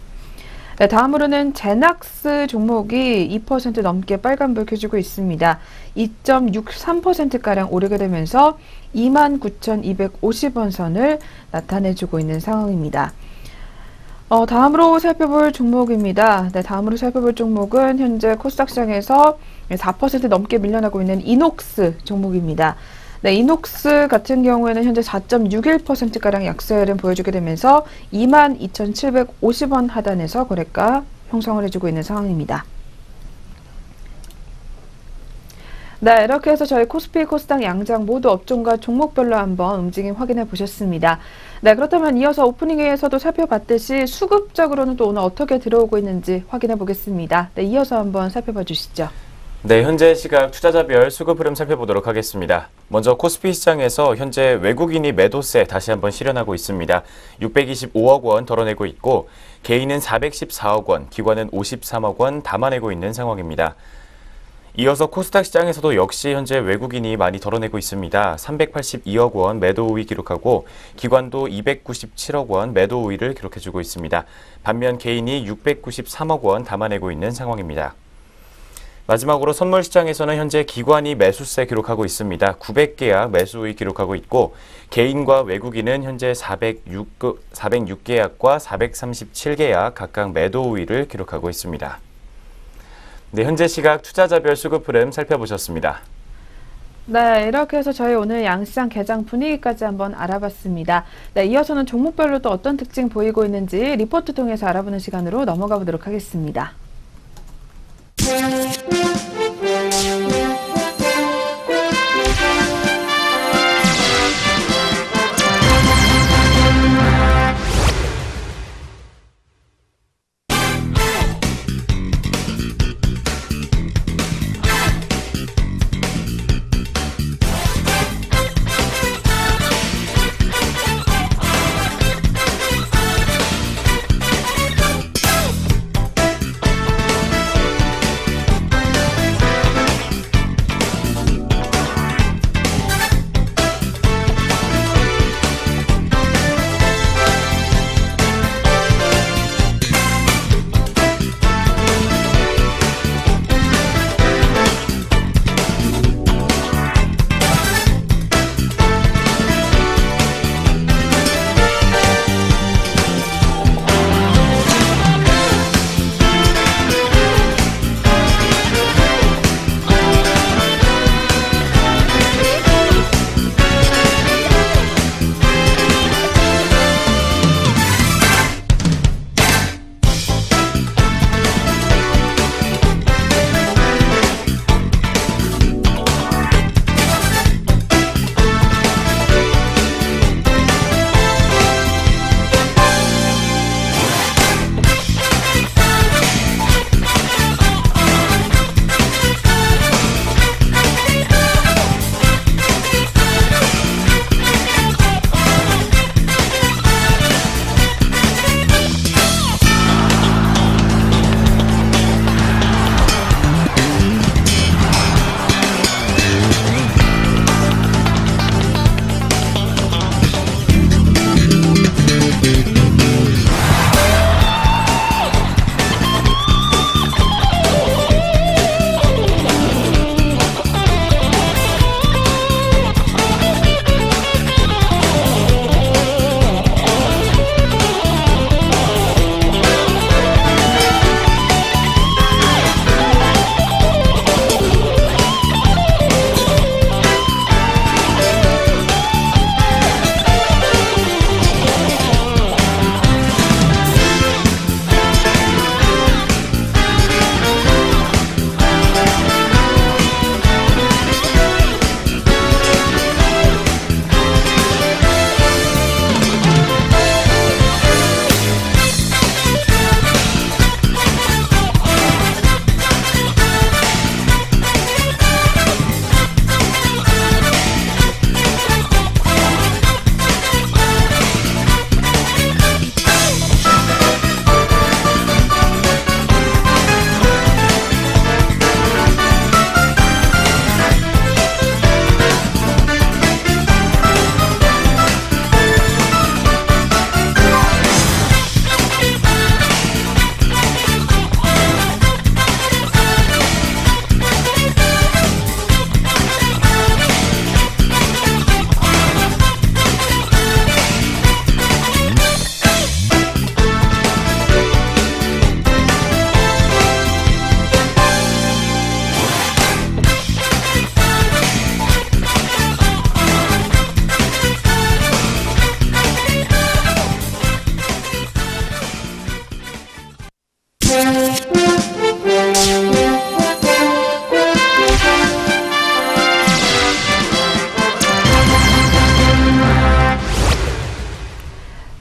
네, 다음으로는 제낙스 종목이 2% 넘게 빨간불 켜주고 있습니다. 2.63%가량 오르게 되면서 29,250원 선을 나타내주고 있는 상황입니다. 다음으로 살펴볼 종목입니다. 네, 다음으로 살펴볼 종목은 현재 코스닥 시장에서 4% 넘게 밀려나고 있는 이녹스 종목입니다. 네, 이녹스 같은 경우에는 현재 4.61%가량 약세 흐름 보여주게 되면서 22,750원 하단에서 거래가 형성을 해주고 있는 상황입니다. 네, 이렇게 해서 저희 코스피, 코스닥 양장 모두 업종과 종목별로 한번 움직임 확인해 보셨습니다. 네, 그렇다면 이어서 오프닝에서도 살펴봤듯이 수급적으로는 또 오늘 어떻게 들어오고 있는지 확인해 보겠습니다. 네, 이어서 한번 살펴봐 주시죠. 네, 현재 시각 투자자별 수급 흐름 살펴보도록 하겠습니다. 먼저 코스피 시장에서 현재 외국인이 매도세 다시 한번 실현하고 있습니다. 625억 원 덜어내고 있고 개인은 414억 원, 기관은 53억 원 담아내고 있는 상황입니다. 이어서 코스닥 시장에서도 역시 현재 외국인이 많이 덜어내고 있습니다. 382억 원 매도 우위 기록하고 기관도 297억 원 매도 우위를 기록해주고 있습니다. 반면 개인이 693억 원 담아내고 있는 상황입니다. 마지막으로 선물 시장에서는 현재 기관이 매수세 기록하고 있습니다. 900계약 매수 우위 기록하고 있고 개인과 외국인은 현재 406계약과 437계약 각각 매도 우위를 기록하고 있습니다. 네, 현재 시각 투자자별 수급 흐름 살펴보셨습니다. 네, 이렇게 해서 저희 오늘 양시장 개장 분위기까지 한번 알아봤습니다. 네, 이어서는 종목별로 또 어떤 특징 보이고 있는지 리포트 통해서 알아보는 시간으로 넘어가 보도록 하겠습니다.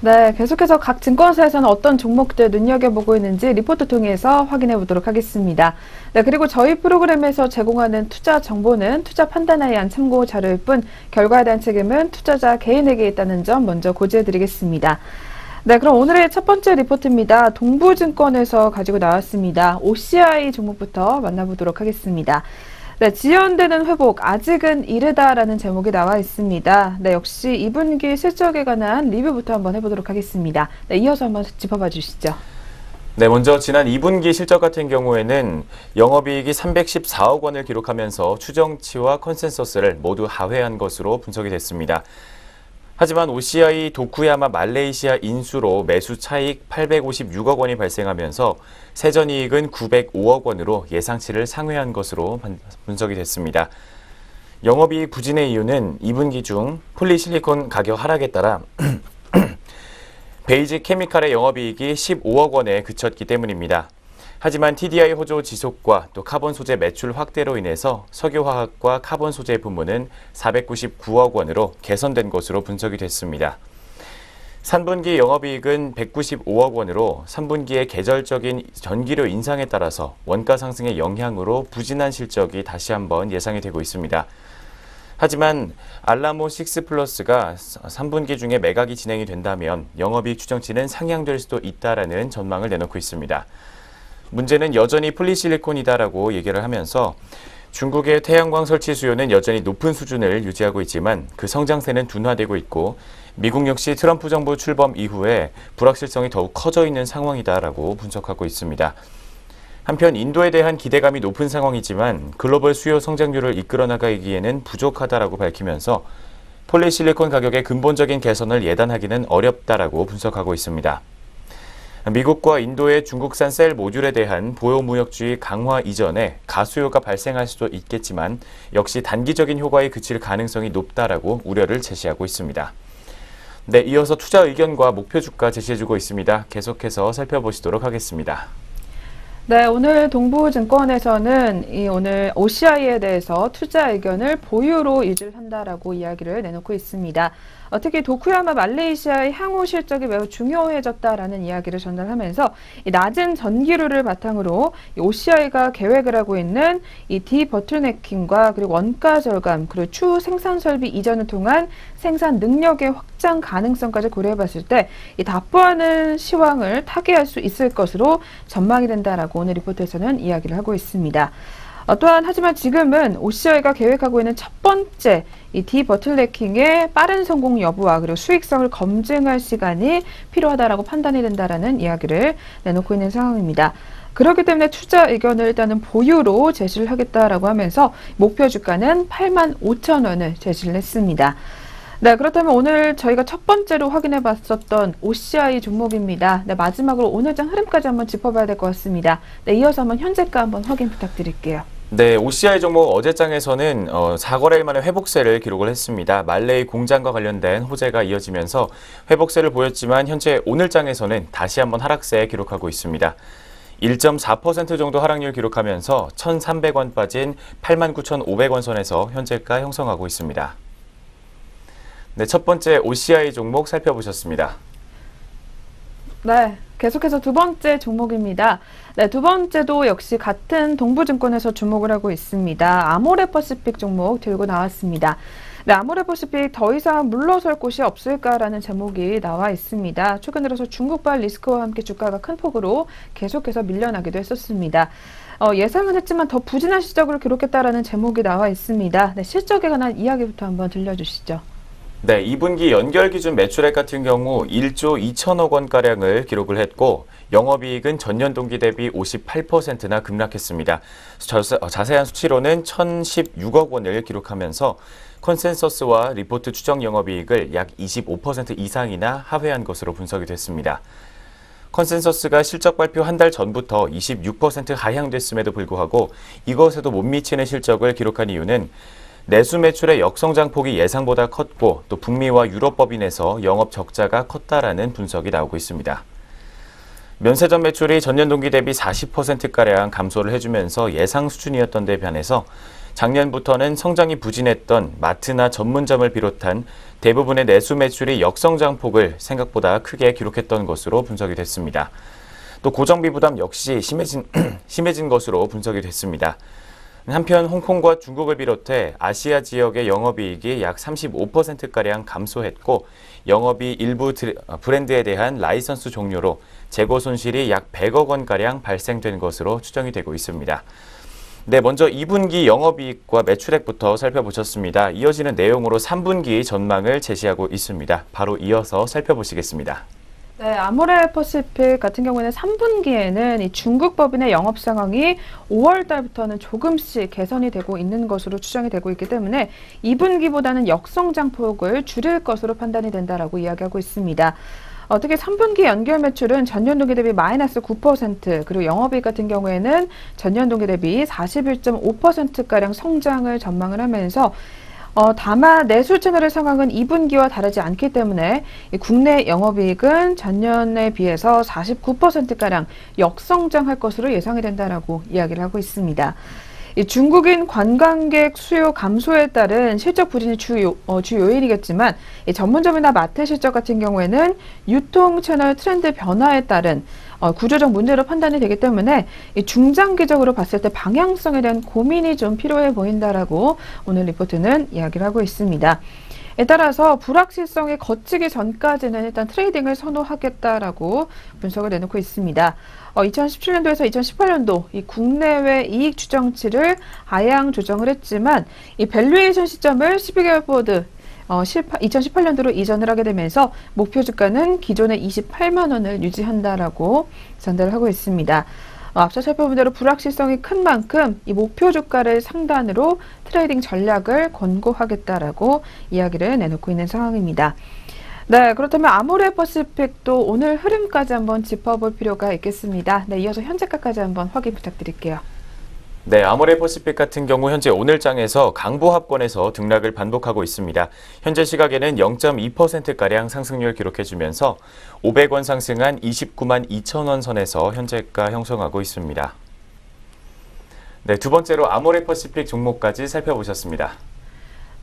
네, 계속해서 각 증권사에서는 어떤 종목들 눈여겨보고 있는지 리포트 통해서 확인해 보도록 하겠습니다. 네, 그리고 저희 프로그램에서 제공하는 투자 정보는 투자 판단에 의한 참고 자료일 뿐 결과에 대한 책임은 투자자 개인에게 있다는 점 먼저 고지해 드리겠습니다. 네, 그럼 오늘의 첫 번째 리포트입니다. 동부증권에서 가지고 나왔습니다. OCI 종목부터 만나보도록 하겠습니다. 네, 지연되는 회복, 아직은 이르다라는 제목이 나와 있습니다. 네, 역시 2분기 실적에 관한 리뷰부터 한번 해보도록 하겠습니다. 네, 이어서 한번 짚어봐 주시죠. 네, 먼저 지난 2분기 실적 같은 경우에는 영업이익이 314억 원을 기록하면서 추정치와 컨센서스를 모두 하회한 것으로 분석이 됐습니다. 하지만 OCI 도쿠야마 말레이시아 인수로 매수 차익 856억 원이 발생하면서 세전이익은 905억 원으로 예상치를 상회한 것으로 분석이 됐습니다. 영업이익 부진의 이유는 2분기 중 폴리실리콘 가격 하락에 따라 베이직 케미칼의 영업이익이 15억 원에 그쳤기 때문입니다. 하지만 TDI 호조 지속과 또 카본 소재 매출 확대로 인해서 석유화학과 카본 소재 부문은 499억 원으로 개선된 것으로 분석이 됐습니다. 3분기 영업이익은 195억 원으로 3분기의 계절적인 전기료 인상에 따라서 원가 상승의 영향으로 부진한 실적이 다시 한번 예상이 되고 있습니다. 하지만 알라모 6플러스가 3분기 중에 매각이 진행이 된다면 영업이익 추정치는 상향될 수도 있다라는 전망을 내놓고 있습니다. 문제는 여전히 폴리실리콘이다라고 얘기를 하면서 중국의 태양광 설치 수요는 여전히 높은 수준을 유지하고 있지만 그 성장세는 둔화되고 있고 미국 역시 트럼프 정부 출범 이후에 불확실성이 더욱 커져 있는 상황이다라고 분석하고 있습니다. 한편 인도에 대한 기대감이 높은 상황이지만 글로벌 수요 성장률을 이끌어 나가기에는 부족하다라고 밝히면서 폴리실리콘 가격의 근본적인 개선을 예단하기는 어렵다라고 분석하고 있습니다. 미국과 인도의 중국산 셀 모듈에 대한 보호무역주의 강화 이전에 가수요가 발생할 수도 있겠지만 역시 단기적인 효과에 그칠 가능성이 높다라고 우려를 제시하고 있습니다. 네, 이어서 투자 의견과 목표 주가 제시해주고 있습니다. 계속해서 살펴보시도록 하겠습니다. 네, 오늘 동부증권에서는 오늘 OCI에 대해서 투자 의견을 보유로 유지를 한다라고 이야기를 내놓고 있습니다. 특히 도쿠야마 말레이시아의 향후 실적이 매우 중요해졌다라는 이야기를 전달하면서 이 낮은 전기료를 바탕으로 OCI가 계획을 하고 있는 이 디버틀네킹과 그리고 원가 절감 그리고 추후 생산 설비 이전을 통한 생산 능력의 확장 가능성까지 고려해봤을 때 이 답보하는 시황을 타개할 수 있을 것으로 전망이 된다라고 오늘 리포트에서는 이야기를 하고 있습니다. 또한 하지만 지금은 OCI가 계획하고 있는 첫 번째 이 디버틀네킹의 빠른 성공 여부와 그리고 수익성을 검증할 시간이 필요하다라고 판단이 된다라는 이야기를 내놓고 있는 상황입니다. 그렇기 때문에 투자 의견을 일단은 보유로 제시를 하겠다라고 하면서 목표 주가는 85,000원을 제시를 했습니다. 네, 그렇다면 오늘 저희가 첫 번째로 확인해 봤었던 OCI 종목입니다. 네, 마지막으로 오늘 장 흐름까지 한번 짚어봐야 될 것 같습니다. 네, 이어서 한번 현재가 한번 확인 부탁드릴게요. 네, OCI 종목 어제장에서는 4거래일 만에 회복세를 기록을 했습니다. 말레이 공장과 관련된 호재가 이어지면서 회복세를 보였지만 현재 오늘장에서는 다시 한번 하락세 기록하고 있습니다. 1.4% 정도 하락률 기록하면서 1,300원 빠진 89,500원 선에서 현재가 형성하고 있습니다. 네, 첫 번째 OCI 종목 살펴보셨습니다. 네, 계속해서 두 번째 종목입니다. 네, 두 번째도 역시 같은 동부증권에서 주목을 하고 있습니다. 아모레퍼시픽 종목 들고 나왔습니다. 네, 아모레퍼시픽 더 이상 물러설 곳이 없을까라는 제목이 나와 있습니다. 최근 들어서 중국발 리스크와 함께 주가가 큰 폭으로 계속해서 밀려나기도 했었습니다. 예상은 했지만 더 부진한 실적을 기록했다라는 제목이 나와 있습니다. 네, 실적에 관한 이야기부터 한번 들려주시죠. 네, 2분기 연결 기준 매출액 같은 경우 1조 2천억 원가량을 기록을 했고 영업이익은 전년 동기 대비 58%나 급락했습니다. 자세한 수치로는 1,016억 원을 기록하면서 컨센서스와 리포트 추정 영업이익을 약 25% 이상이나 하회한 것으로 분석이 됐습니다. 컨센서스가 실적 발표 한 달 전부터 26% 하향됐음에도 불구하고 이것에도 못 미치는 실적을 기록한 이유는 내수 매출의 역성장폭이 예상보다 컸고 또 북미와 유럽 법인에서 영업 적자가 컸다라는 분석이 나오고 있습니다. 면세점 매출이 전년 동기 대비 40%가량 감소를 해주면서 예상 수준이었던 데 반해서 작년부터는 성장이 부진했던 마트나 전문점을 비롯한 대부분의 내수 매출이 역성장폭을 생각보다 크게 기록했던 것으로 분석이 됐습니다. 또 고정비 부담 역시 심해진 것으로 분석이 됐습니다. 한편 홍콩과 중국을 비롯해 아시아 지역의 영업이익이 약 35%가량 감소했고 영업이 일부 브랜드에 대한 라이선스 종료로 재고 손실이 약 100억 원가량 발생된 것으로 추정이 되고 있습니다. 네, 먼저 2분기 영업이익과 매출액부터 살펴보셨습니다. 이어지는 내용으로 3분기 전망을 제시하고 있습니다. 바로 이어서 살펴보시겠습니다. 네, 아모레퍼시픽 같은 경우에는 3분기에는 이 중국 법인의 영업 상황이 5월 달부터는 조금씩 개선이 되고 있는 것으로 추정이 되고 있기 때문에 2분기보다는 역성장 폭을 줄일 것으로 판단이 된다라고 이야기하고 있습니다. 특히 3분기 연결 매출은 전년 동기 대비 마이너스 9%, 그리고 영업이익 같은 경우에는 전년 동기 대비 41.5%가량 성장을 전망을 하면서 다만 내수 채널의 상황은 2분기와 다르지 않기 때문에 이 국내 영업이익은 전년에 비해서 49%가량 역성장할 것으로 예상이 된다라고 이야기를 하고 있습니다. 이 중국인 관광객 수요 감소에 따른 실적 부진이 주 요인이겠지만 이 전문점이나 마트 실적 같은 경우에는 유통 채널 트렌드 변화에 따른 구조적 문제로 판단이 되기 때문에 이 중장기적으로 봤을 때 방향성에 대한 고민이 좀 필요해 보인다라고 오늘 리포트는 이야기를 하고 있습니다. 에 따라서 불확실성이 걷히기 전까지는 일단 트레이딩을 선호하겠다라고 분석을 내놓고 있습니다. 2017년도에서 2018년도 이 국내외 이익 추정치를 하향 조정을 했지만 이 밸류에이션 시점을 12개월 포워드 2018년도로 이전을 하게 되면서 목표 주가는 기존의 28만 원을 유지한다라고 전달을 하고 있습니다. 앞서 살펴본 대로 불확실성이 큰 만큼 이 목표 주가를 상단으로 트레이딩 전략을 권고하겠다라고 이야기를 내놓고 있는 상황입니다. 네, 그렇다면 아모레퍼시픽도 오늘 흐름까지 한번 짚어볼 필요가 있겠습니다. 네, 이어서 현재가까지 한번 확인 부탁드릴게요. 네, 아모레퍼시픽 같은 경우 현재 오늘장에서 강보합권에서 등락을 반복하고 있습니다. 현재 시각에는 0.2%가량 상승률 기록해주면서 500원 상승한 29만 2천 원 선에서 현재가 형성하고 있습니다. 네, 두 번째로 아모레퍼시픽 종목까지 살펴보셨습니다.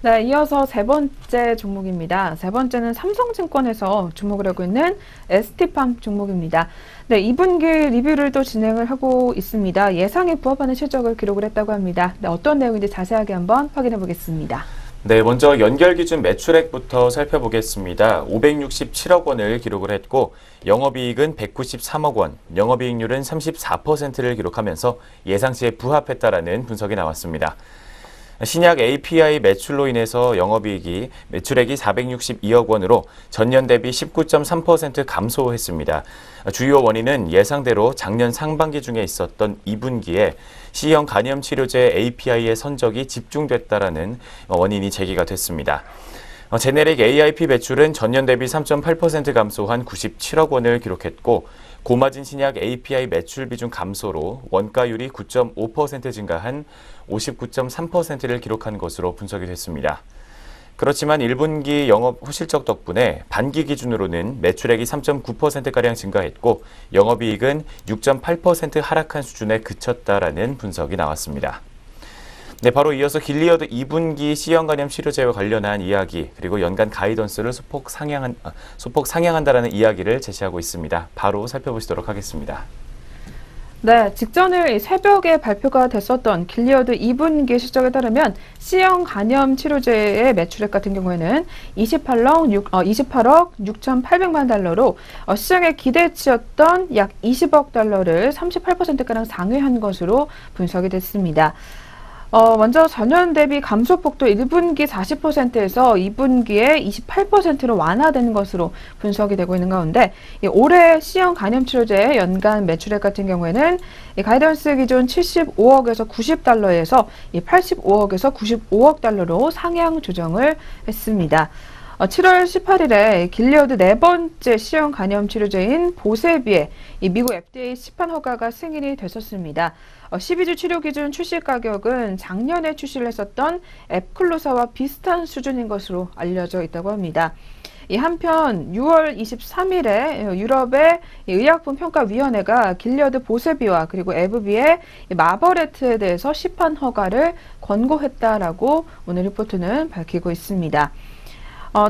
네, 이어서 세 번째 종목입니다. 세 번째는 삼성증권에서 주목을 하고 있는 ST팜 종목입니다. 네, 2분기 리뷰를 또 진행을 하고 있습니다. 예상에 부합하는 실적을 기록을 했다고 합니다. 네, 어떤 내용인지 자세하게 한번 확인해 보겠습니다. 네, 먼저 연결 기준 매출액부터 살펴보겠습니다. 567억 원을 기록을 했고 영업이익은 193억 원, 영업이익률은 34%를 기록하면서 예상치에 부합했다라는 분석이 나왔습니다. 신약 API 매출로 인해서 매출액이 462억 원으로 전년 대비 19.3% 감소했습니다. 주요 원인은 예상대로 작년 상반기 중에 있었던 2분기에 C형 간염 치료제 API의 선적이 집중됐다라는 원인이 제기가 됐습니다. 제네릭 AIP 매출은 전년 대비 3.8% 감소한 97억 원을 기록했고 고마진 신약 API 매출 비중 감소로 원가율이 9.5% 증가한 59.3%를 기록한 것으로 분석이 됐습니다. 그렇지만 1분기 영업 호실적 덕분에 반기 기준으로는 매출액이 3.9%가량 증가했고 영업이익은 6.8% 하락한 수준에 그쳤다라는 분석이 나왔습니다. 네, 바로 이어서 길리어드 2분기 C형 간염 치료제와 관련한 이야기 그리고 연간 가이던스를 소폭 상향한다라는 이야기를 제시하고 있습니다. 바로 살펴보시도록 하겠습니다. 네, 직전에 새벽에 발표가 됐었던 길리어드 2분기 실적에 따르면 C형 간염 치료제의 매출액 같은 경우에는 28억 6,800만 달러로 시장의 기대치였던 약 20억 달러를 38%가량 상회한 것으로 분석이 됐습니다. 먼저 전년 대비 감소폭도 1분기 40%에서 2분기에 28%로 완화된 것으로 분석이 되고 있는 가운데 올해 C형 간염 치료제 연간 매출액 같은 경우에는 가이던스 기존 75억에서 90달러에서 85억에서 95억 달러로 상향 조정을 했습니다. 7월 18일에 길리어드 네 번째 C형 간염 치료제인 보세비의 미국 FDA 시판 허가가 승인이 됐었습니다. 12주 치료 기준 출시 가격은 작년에 출시를 했었던 앱클로사와 비슷한 수준인 것으로 알려져 있다고 합니다. 한편 6월 23일에 유럽의 의약품평가위원회가 길리어드 보세비와 그리고 에브비의 마버레트에 대해서 시판 허가를 권고했다라고 오늘 리포트는 밝히고 있습니다.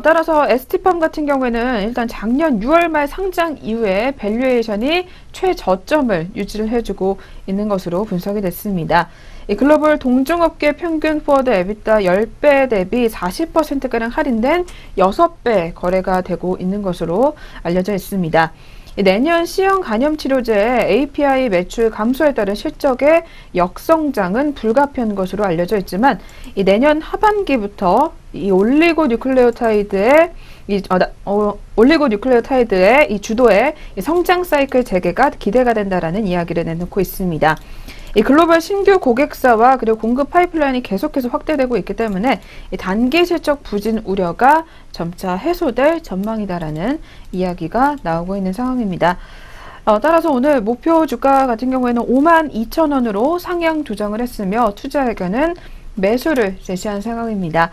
따라서 ST팜 같은 경우에는 일단 작년 6월 말 상장 이후에 밸류에이션이 최저점을 유지를 해주고 있는 것으로 분석이 됐습니다. 이 글로벌 동종업계 평균 포워드 에비타 10배 대비 40%가량 할인된 6배 거래가 되고 있는 것으로 알려져 있습니다. 내년 C형 간염치료제의 API 매출 감소에 따른 실적의 역성장은 불가피한 것으로 알려져 있지만 이 내년 하반기부터 이 올리고뉴클레오타이드의 이 주도의 이 성장 사이클 재개가 기대가 된다라는 이야기를 내놓고 있습니다. 이 글로벌 신규 고객사와 그리고 공급 파이프라인이 계속해서 확대되고 있기 때문에 이 단기 실적 부진 우려가 점차 해소될 전망이다라는 이야기가 나오고 있는 상황입니다. 따라서 오늘 목표 주가 같은 경우에는 52,000원으로 상향 조정을 했으며 투자 의견은 매수를 제시한 상황입니다.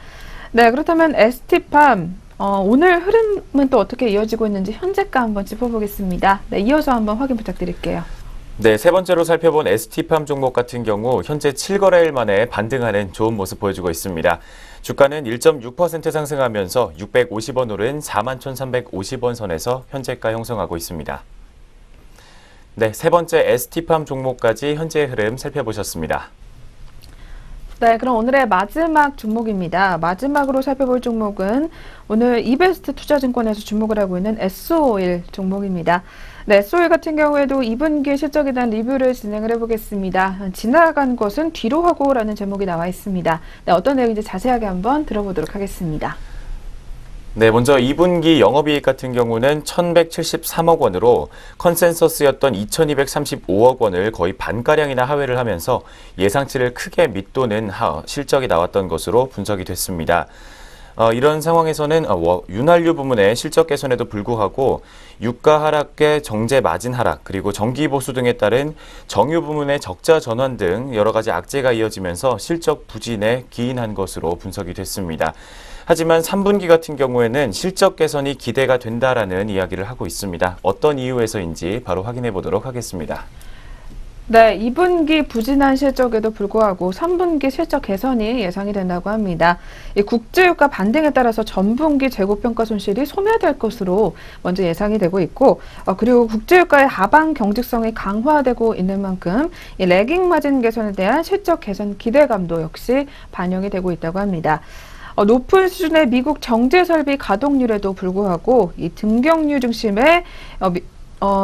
네, 그렇다면 ST팜 오늘 흐름은 또 어떻게 이어지고 있는지 현재가 한번 짚어보겠습니다. 네, 이어서 한번 확인 부탁드릴게요. 네, 세 번째로 살펴본 ST팜 종목 같은 경우 현재 7거래일 만에 반등하는 좋은 모습 보여주고 있습니다. 주가는 1.6% 상승하면서 650원 오른 41,350원 선에서 현재가 형성하고 있습니다. 네, 세 번째 ST팜 종목까지 현재의 흐름 살펴보셨습니다. 네, 그럼 오늘의 마지막 종목입니다. 마지막으로 살펴볼 종목은 오늘 이베스트 투자증권에서 주목을 하고 있는 S-오일 종목입니다. 네, S-오일 같은 경우에도 2분기 실적에 대한 리뷰를 진행을 해보겠습니다. 지나간 것은 뒤로 하고라는 제목이 나와 있습니다. 네, 어떤 내용인지 자세하게 한번 들어보도록 하겠습니다. 네, 먼저 2분기 영업이익 같은 경우는 1,173억 원으로 컨센서스였던 2,235억 원을 거의 반가량이나 하회를 하면서 예상치를 크게 밑도는 실적이 나왔던 것으로 분석이 됐습니다. 이런 상황에서는 윤활유 부문의 실적 개선에도 불구하고 유가 하락에 정제 마진 하락 그리고 정기 보수 등에 따른 정유 부문의 적자 전환 등 여러 가지 악재가 이어지면서 실적 부진에 기인한 것으로 분석이 됐습니다. 하지만 3분기 같은 경우에는 실적 개선이 기대가 된다라는 이야기를 하고 있습니다. 어떤 이유에서인지 바로 확인해 보도록 하겠습니다. 네, 2분기 부진한 실적에도 불구하고 3분기 실적 개선이 예상이 된다고 합니다. 이 국제유가 반등에 따라서 전분기 재고평가 손실이 소멸될 것으로 먼저 예상이 되고 있고, 그리고 국제유가의 하방 경직성이 강화되고 있는 만큼 이 레깅 마진 개선에 대한 실적 개선 기대감도 역시 반영이 되고 있다고 합니다. 높은 수준의 미국 정제 설비 가동률에도 불구하고 이 등경유 중심의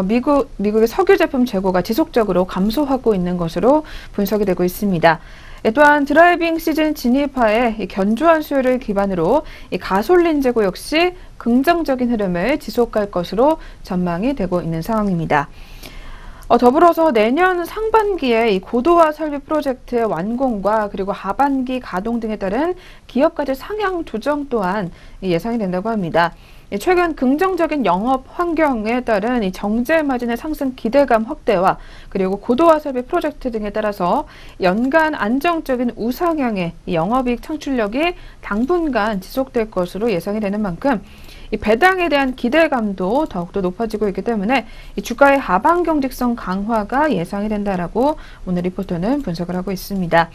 미국의 석유 제품 재고가 지속적으로 감소하고 있는 것으로 분석이 되고 있습니다. 또한 드라이빙 시즌 진입하에 견조한 수요를 기반으로 이 가솔린 재고 역시 긍정적인 흐름을 지속할 것으로 전망이 되고 있는 상황입니다. 더불어서 내년 상반기에 이 고도화 설비 프로젝트의 완공과 그리고 하반기 가동 등에 따른 기업가들 상향 조정 또한 예상이 된다고 합니다. 최근 긍정적인 영업 환경에 따른 이 정제 마진의 상승 기대감 확대와 그리고 고도화 설비 프로젝트 등에 따라서 연간 안정적인 우상향의 영업이익 창출력이 당분간 지속될 것으로 예상이 되는 만큼 이 배당에 대한 기대감도 더욱더 높아지고 있기 때문에 이 주가의 하방 경직성 강화가 예상이 된다라고 오늘 리포터는 분석을 하고 있습니다.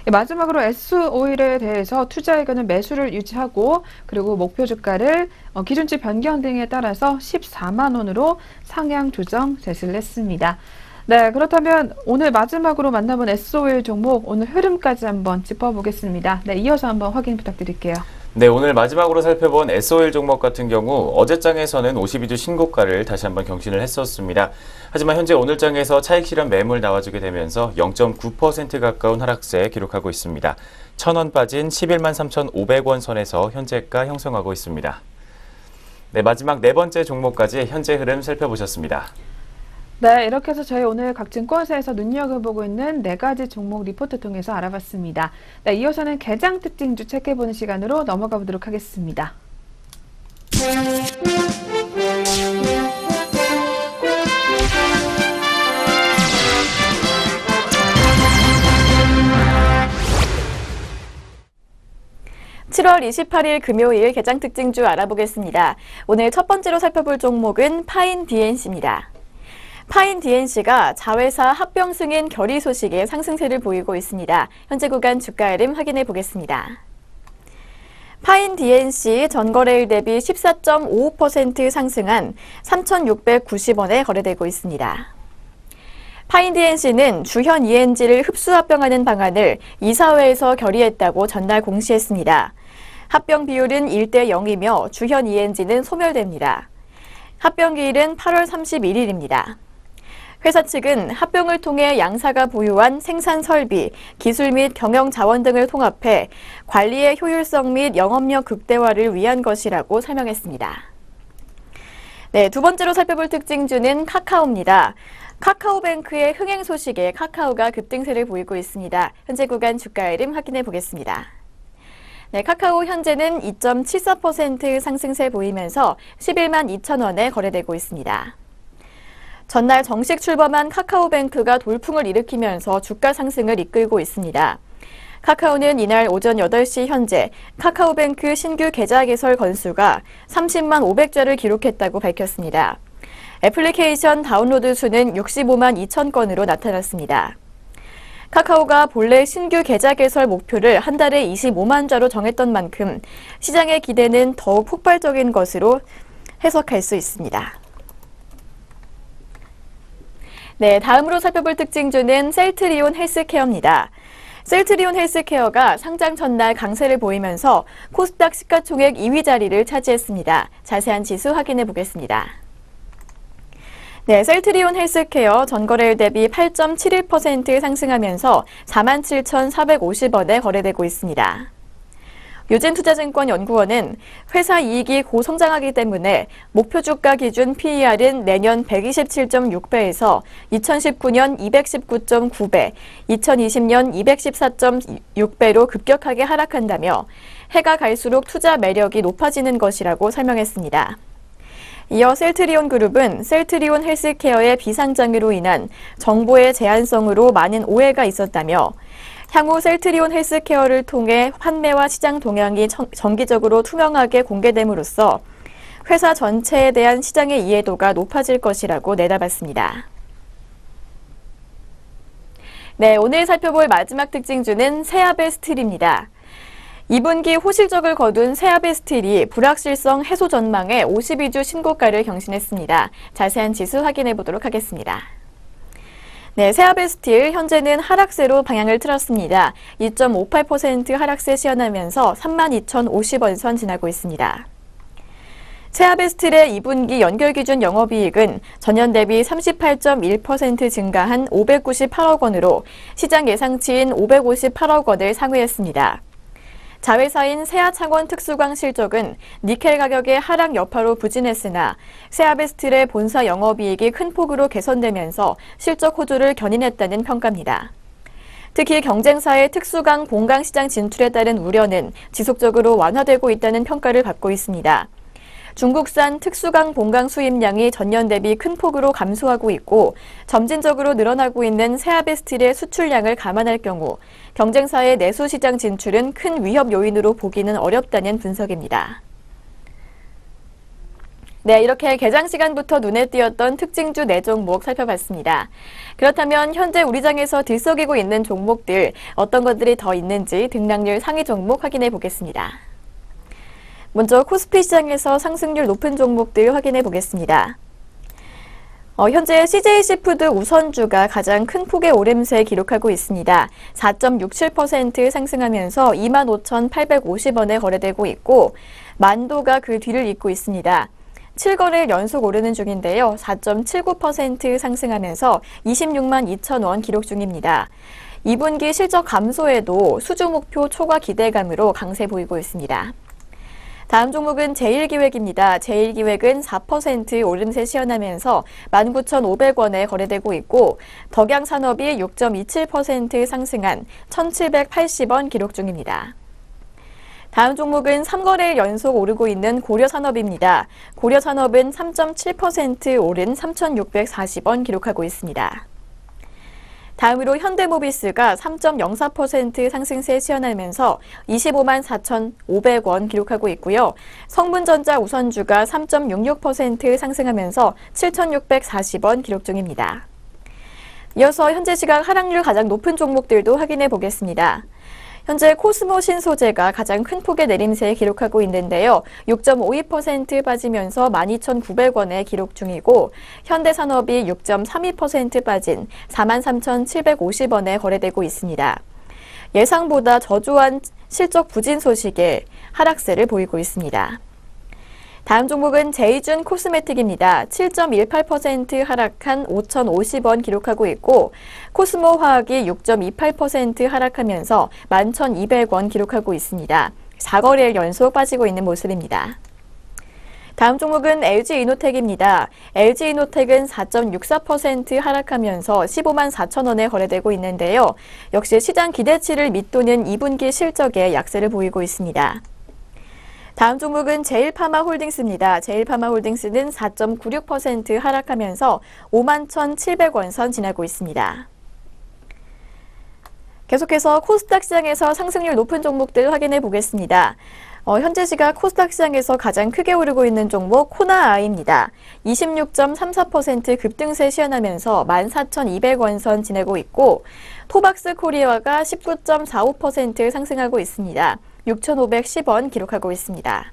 마지막으로 S-오일에 대해서 투자 의견은 매수를 유지하고 그리고 목표 주가를 기준치 변경 등에 따라서 14만 원으로 상향 조정 제시를 했습니다. 네, 그렇다면 오늘 마지막으로 만나본 S-오일 종목 오늘 흐름까지 한번 짚어보겠습니다. 네, 이어서 한번 확인 부탁드릴게요. 네, 오늘 마지막으로 살펴본 S-오일 종목 같은 경우 어제장에서는 52주 신고가를 다시 한번 경신을 했었습니다. 하지만 현재 오늘장에서 차익 실현 매물 나와주게 되면서 0.9% 가까운 하락세 기록하고 있습니다. 1,000원 빠진 11만 3,500원 선에서 현재가 형성하고 있습니다. 네, 마지막 네 번째 종목까지 현재 흐름 살펴보셨습니다. 네, 이렇게 해서 저희 오늘 각 증권사에서 눈여겨보고 있는 4가지 종목 리포트 통해서 알아봤습니다. 네, 이어서는 개장 특징주 체크해보는 시간으로 넘어가 보도록 하겠습니다. (7월 28일) 금요일 개장 특징주 알아보겠습니다. 오늘 첫 번째로 살펴볼 종목은 파인 DNC입니다. 파인 DNC가 자회사 합병 승인 결의 소식에 상승세를 보이고 있습니다. 현재 구간 주가 흐름 확인해 보겠습니다. 파인 DNC 전거래일 대비 14.55% 상승한 3,690원에 거래되고 있습니다. 파인DNC는 주현 ENG를 흡수 합병하는 방안을 이사회에서 결의했다고 전날 공시했습니다. 합병 비율은 1대 0이며 주현 ENG는 소멸됩니다. 합병 기일은 8월 31일입니다. 회사 측은 합병을 통해 양사가 보유한 생산 설비, 기술 및 경영 자원 등을 통합해 관리의 효율성 및 영업력 극대화를 위한 것이라고 설명했습니다. 네, 두 번째로 살펴볼 특징주는 카카오입니다. 카카오뱅크의 흥행 소식에 카카오가 급등세를 보이고 있습니다. 현재 구간 주가 흐름 확인해 보겠습니다. 네, 카카오 현재는 2.74% 상승세 보이면서 11만 2천 원에 거래되고 있습니다. 전날 정식 출범한 카카오뱅크가 돌풍을 일으키면서 주가 상승을 이끌고 있습니다. 카카오는 이날 오전 8시 현재 카카오뱅크 신규 계좌 개설 건수가 30만 500자를 기록했다고 밝혔습니다. 애플리케이션 다운로드 수는 65만 2천 건으로 나타났습니다. 카카오가 본래 신규 계좌 개설 목표를 한 달에 25만 자로 정했던 만큼 시장의 기대는 더욱 폭발적인 것으로 해석할 수 있습니다. 네, 다음으로 살펴볼 특징주는 셀트리온 헬스케어입니다. 셀트리온 헬스케어가 상장 전날 강세를 보이면서 코스닥 시가총액 2위 자리를 차지했습니다. 자세한 지수 확인해 보겠습니다. 네, 셀트리온 헬스케어 전거래일 대비 8.71% 상승하면서 47,450원에 거래되고 있습니다. 유진투자증권연구원은 회사 이익이 고성장하기 때문에 목표 주가 기준 PER은 내년 127.6배에서 2019년 219.9배, 2020년 214.6배로 급격하게 하락한다며 해가 갈수록 투자 매력이 높아지는 것이라고 설명했습니다. 이어 셀트리온 그룹은 셀트리온 헬스케어의 비상장으로 인한 정보의 제한성으로 많은 오해가 있었다며 향후 셀트리온 헬스케어를 통해 판매와 시장 동향이 정기적으로 투명하게 공개됨으로써 회사 전체에 대한 시장의 이해도가 높아질 것이라고 내다봤습니다. 네, 오늘 살펴볼 마지막 특징주는 세아베 스틸입니다. 2분기 호실적을 거둔 세아베 스틸이 불확실성 해소 전망에 52주 신고가를 경신했습니다. 자세한 지수 확인해 보도록 하겠습니다. 네, 세아베 스틸 현재는 하락세로 방향을 틀었습니다. 2.58% 하락세 시현하면서 32,050원 선 지나고 있습니다. 세아베 스틸의 2분기 연결 기준 영업이익은 전년 대비 38.1% 증가한 598억 원으로 시장 예상치인 558억 원을 상회했습니다. 자회사인 세아창원 특수광 실적은 니켈 가격의 하락 여파로 부진했으나 세아베 스틸의 본사 영업이익이 큰 폭으로 개선되면서 실적 호조를 견인했다는 평가입니다. 특히 경쟁사의 특수광 본강 시장 진출에 따른 우려는 지속적으로 완화되고 있다는 평가를 받고 있습니다. 중국산 특수강 본강 수입량이 전년 대비 큰 폭으로 감소하고 있고 점진적으로 늘어나고 있는 세아베 스틸의 수출량을 감안할 경우 경쟁사의 내수 시장 진출은 큰 위협 요인으로 보기는 어렵다는 분석입니다. 네, 이렇게 개장 시간부터 눈에 띄었던 특징주 4종목 살펴봤습니다. 그렇다면 현재 우리 장에서 들썩이고 있는 종목들 어떤 것들이 더 있는지 등락률 상위 종목 확인해 보겠습니다. 먼저 코스피 시장에서 상승률 높은 종목들 확인해 보겠습니다. 현재 CJ시푸드 우선주가 가장 큰 폭의 오름세 기록하고 있습니다. 4.67% 상승하면서 25,850원에 거래되고 있고 만도가 그 뒤를 잇고 있습니다. 7거래일 연속 오르는 중인데요. 4.79% 상승하면서 26만 2천 원 기록 중입니다. 2분기 실적 감소에도 수주 목표 초과 기대감으로 강세 보이고 있습니다. 다음 종목은 제일기획입니다. 제일기획은 4% 오름세 시현하면서 19,500원에 거래되고 있고 덕양산업이 6.27% 상승한 1,780원 기록 중입니다. 다음 종목은 3거래일 연속 오르고 있는 고려산업입니다. 고려산업은 3.7% 오른 3,640원 기록하고 있습니다. 다음으로 현대모비스가 3.04% 상승세 시현하면서 25만 4,500원 기록하고 있고요. 성문전자 우선주가 3.66% 상승하면서 7,640원 기록 중입니다. 이어서 현재 시각 하락률 가장 높은 종목들도 확인해 보겠습니다. 현재 코스모 신소재가 가장 큰 폭의 내림세 기록하고 있는데요. 6.52% 빠지면서 12,900원에 기록 중이고 현대산업이 6.32% 빠진 43,750원에 거래되고 있습니다. 예상보다 저조한 실적 부진 소식에 하락세를 보이고 있습니다. 다음 종목은 제이준 코스메틱입니다. 7.18% 하락한 5,050원 기록하고 있고 코스모 화학이 6.28% 하락하면서 11,200원 기록하고 있습니다. 4거래일 연속 빠지고 있는 모습입니다. 다음 종목은 LG이노텍입니다. LG이노텍은 4.64% 하락하면서 15만 4천원에 거래되고 있는데요. 역시 시장 기대치를 밑도는 2분기 실적에 약세를 보이고 있습니다. 다음 종목은 제일파마홀딩스입니다. 제일파마홀딩스는 4.96% 하락하면서 51,700원 선 지나고 있습니다. 계속해서 코스닥 시장에서 상승률 높은 종목들 확인해 보겠습니다. 현재 시각 코스닥 시장에서 가장 크게 오르고 있는 종목 코나아이입니다. 26.34% 급등세 시현하면서 14,200원 선 지내고 있고 토박스 코리아가 19.45% 상승하고 있습니다. 6,510원 기록하고 있습니다.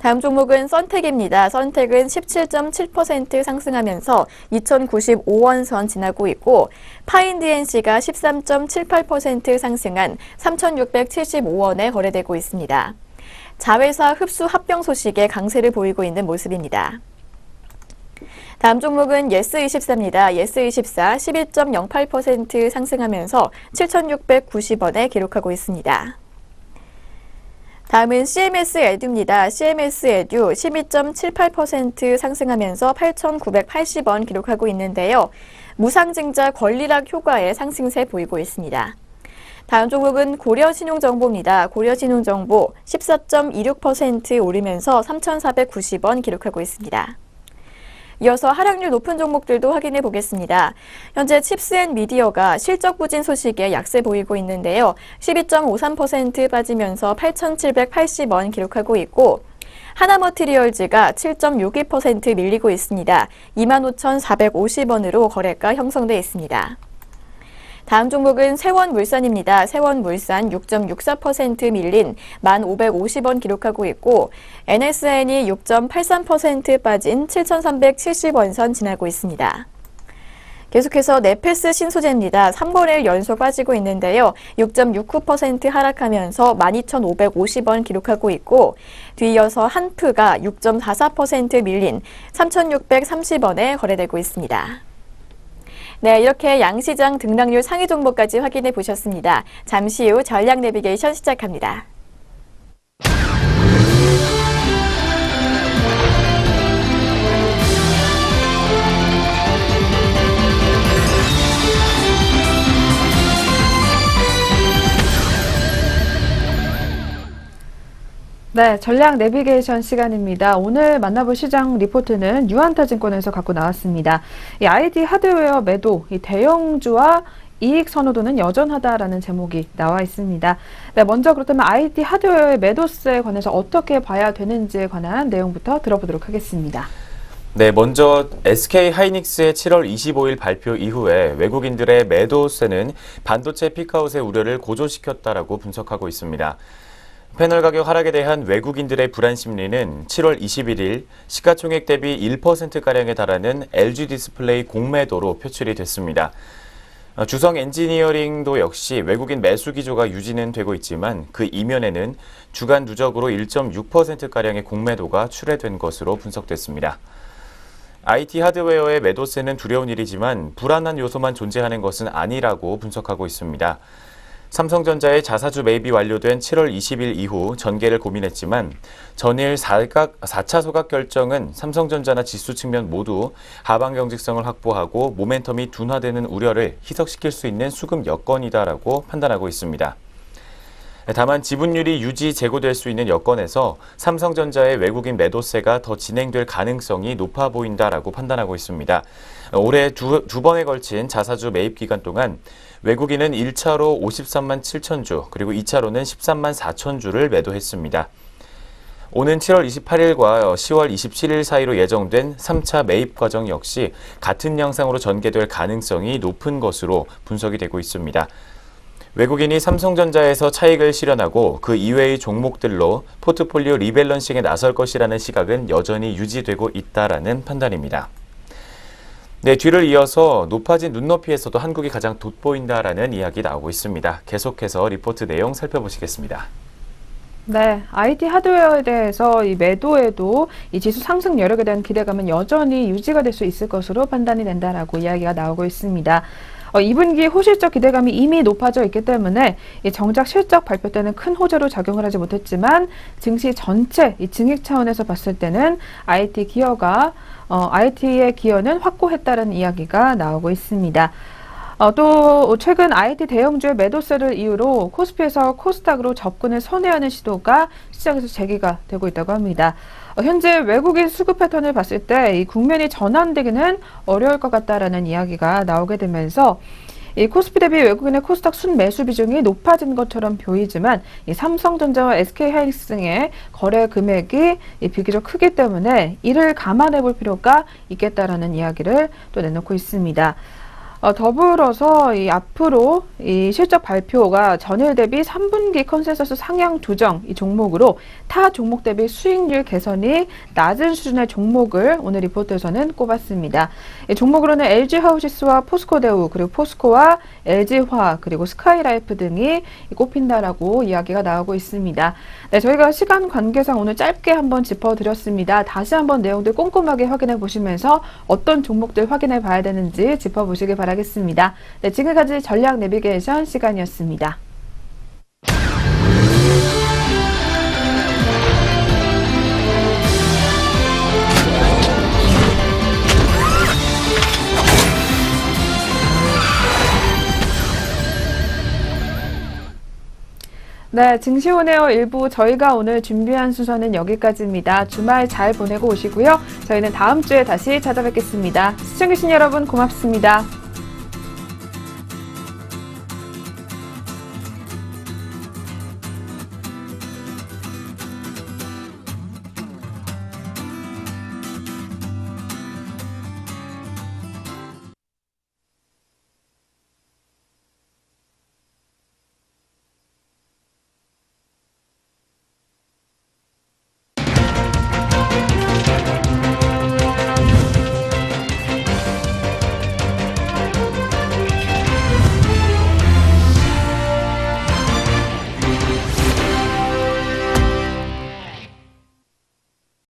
다음 종목은 썬텍입니다. 썬텍은 17.7% 상승하면서 2,095원 선 지나고 있고 파인DNC가 13.78% 상승한 3,675원에 거래되고 있습니다. 자회사 흡수 합병 소식에 강세를 보이고 있는 모습입니다. 다음 종목은 예스24입니다. 예스24 12.08% 상승하면서 7,690원에 기록하고 있습니다. 다음은 CMS 에듀입니다. CMS 에듀 12.78% 상승하면서 8,980원 기록하고 있는데요. 무상증자 권리락 효과의 상승세 보이고 있습니다. 다음 종목은 고려신용정보입니다. 고려신용정보 14.26% 오르면서 3,490원 기록하고 있습니다. 이어서 하락률 높은 종목들도 확인해 보겠습니다. 현재 칩스앤미디어가 실적 부진 소식에 약세 보이고 있는데요. 12.53% 빠지면서 8,780원 기록하고 있고 하나머티리얼즈가 7.62% 밀리고 있습니다. 25,450원으로 거래가 형성돼 있습니다. 다음 종목은 세원물산입니다. 세원물산 6.64% 밀린 1,550원 기록하고 있고 NSN이 6.83% 빠진 7,370원 선 지나고 있습니다. 계속해서 네페스 신소재입니다. 3거래일 연속 빠지고 있는데요. 6.69% 하락하면서 12,550원 기록하고 있고 뒤이어서 한프가 6.44% 밀린 3,630원에 거래되고 있습니다. 네, 이렇게 양시장 등락률 상위 종목까지 확인해 보셨습니다. 잠시 후 전략 내비게이션 시작합니다. 네, 전략 내비게이션 시간입니다. 오늘 만나볼 시장 리포트는 유한타증권에서 갖고 나왔습니다. 이 IT 하드웨어 매도, 이 대형주와 이익 선호도는 여전하다라는 제목이 나와 있습니다. 네, 먼저 그렇다면 IT 하드웨어의 매도세에 관해서 어떻게 봐야 되는지에 관한 내용부터 들어보도록 하겠습니다. 네, 먼저 SK 하이닉스의 7월 25일 발표 이후에 외국인들의 매도세는 반도체 피크아웃의 우려를 고조시켰다라고 분석하고 있습니다. 패널 가격 하락에 대한 외국인들의 불안 심리는 7월 21일 시가총액 대비 1%가량에 달하는 LG 디스플레이 공매도로 표출이 됐습니다. 주성 엔지니어링도 역시 외국인 매수 기조가 유지는 되고 있지만 그 이면에는 주간 누적으로 1.6%가량의 공매도가 출회된 것으로 분석됐습니다. IT 하드웨어의 매도세는 두려운 일이지만 불안한 요소만 존재하는 것은 아니라고 분석하고 있습니다. 삼성전자의 자사주 매입이 완료된 7월 20일 이후 전개를 고민했지만 전일 4차 소각 결정은 삼성전자나 지수 측면 모두 하방 경직성을 확보하고 모멘텀이 둔화되는 우려를 희석시킬 수 있는 수급 여건이다라고 판단하고 있습니다. 다만 지분율이 유지 재고될 수 있는 여건에서 삼성전자의 외국인 매도세가 더 진행될 가능성이 높아 보인다라고 판단하고 있습니다. 올해 두 번에 걸친 자사주 매입 기간 동안 외국인은 1차로 53만 7천 주, 그리고 2차로는 13만 4천 주를 매도했습니다. 오는 7월 28일과 10월 27일 사이로 예정된 3차 매입 과정 역시 같은 양상으로 전개될 가능성이 높은 것으로 분석이 되고 있습니다. 외국인이 삼성전자에서 차익을 실현하고 그 이외의 종목들로 포트폴리오 리밸런싱에 나설 것이라는 시각은 여전히 유지되고 있다라는 판단입니다. 네, 뒤를 이어서 높아진 눈높이에서도 한국이 가장 돋보인다라는 이야기 나오고 있습니다. 계속해서 리포트 내용 살펴보시겠습니다. 네, IT 하드웨어에 대해서 이 매도에도 이 지수 상승 여력에 대한 기대감은 여전히 유지가 될 수 있을 것으로 판단이 된다라고 이야기가 나오고 있습니다. 2분기 호실적 기대감이 이미 높아져 있기 때문에 이 정작 실적 발표 때는 큰 호재로 작용을 하지 못했지만 증시 전체 이 증액 차원에서 봤을 때는 IT의 기여는 확고했다는 이야기가 나오고 있습니다. 또 최근 IT 대형주의 매도세를 이유로 코스피에서 코스닥으로 접근을 선회하는 시도가 시장에서 제기가 되고 있다고 합니다. 현재 외국인 수급 패턴을 봤을 때 이 국면이 전환되기는 어려울 것 같다라는 이야기가 나오게 되면서 이 코스피 대비 외국인의 코스닥 순매수 비중이 높아진 것처럼 보이지만 이 삼성전자와 SK하이닉스 등의 거래 금액이 비교적 크기 때문에 이를 감안해 볼 필요가 있겠다라는 이야기를 또 내놓고 있습니다. 더불어서 앞으로 이 실적 발표가 전일 대비 3분기 컨센서스 상향 조정 이 종목으로 타 종목 대비 수익률 개선이 낮은 수준의 종목을 오늘 리포트에서는 꼽았습니다. 이 종목으로는 LG하우시스와 포스코대우 그리고 포스코와 LG화학 그리고 스카이라이프 등이 꼽힌다라고 이야기가 나오고 있습니다. 네, 저희가 시간 관계상 오늘 짧게 한번 짚어드렸습니다. 다시 한번 내용들 꼼꼼하게 확인해 보시면서 어떤 종목들 확인해 봐야 되는지 짚어보시기 바라겠습니다. 네, 지금까지 전략 내비게이션 시간이었습니다. 네, 증시오네어 1부 저희가 오늘 준비한 순서는 여기까지입니다. 주말 잘 보내고 오시고요. 저희는 다음 주에 다시 찾아뵙겠습니다. 시청해주신 여러분 고맙습니다.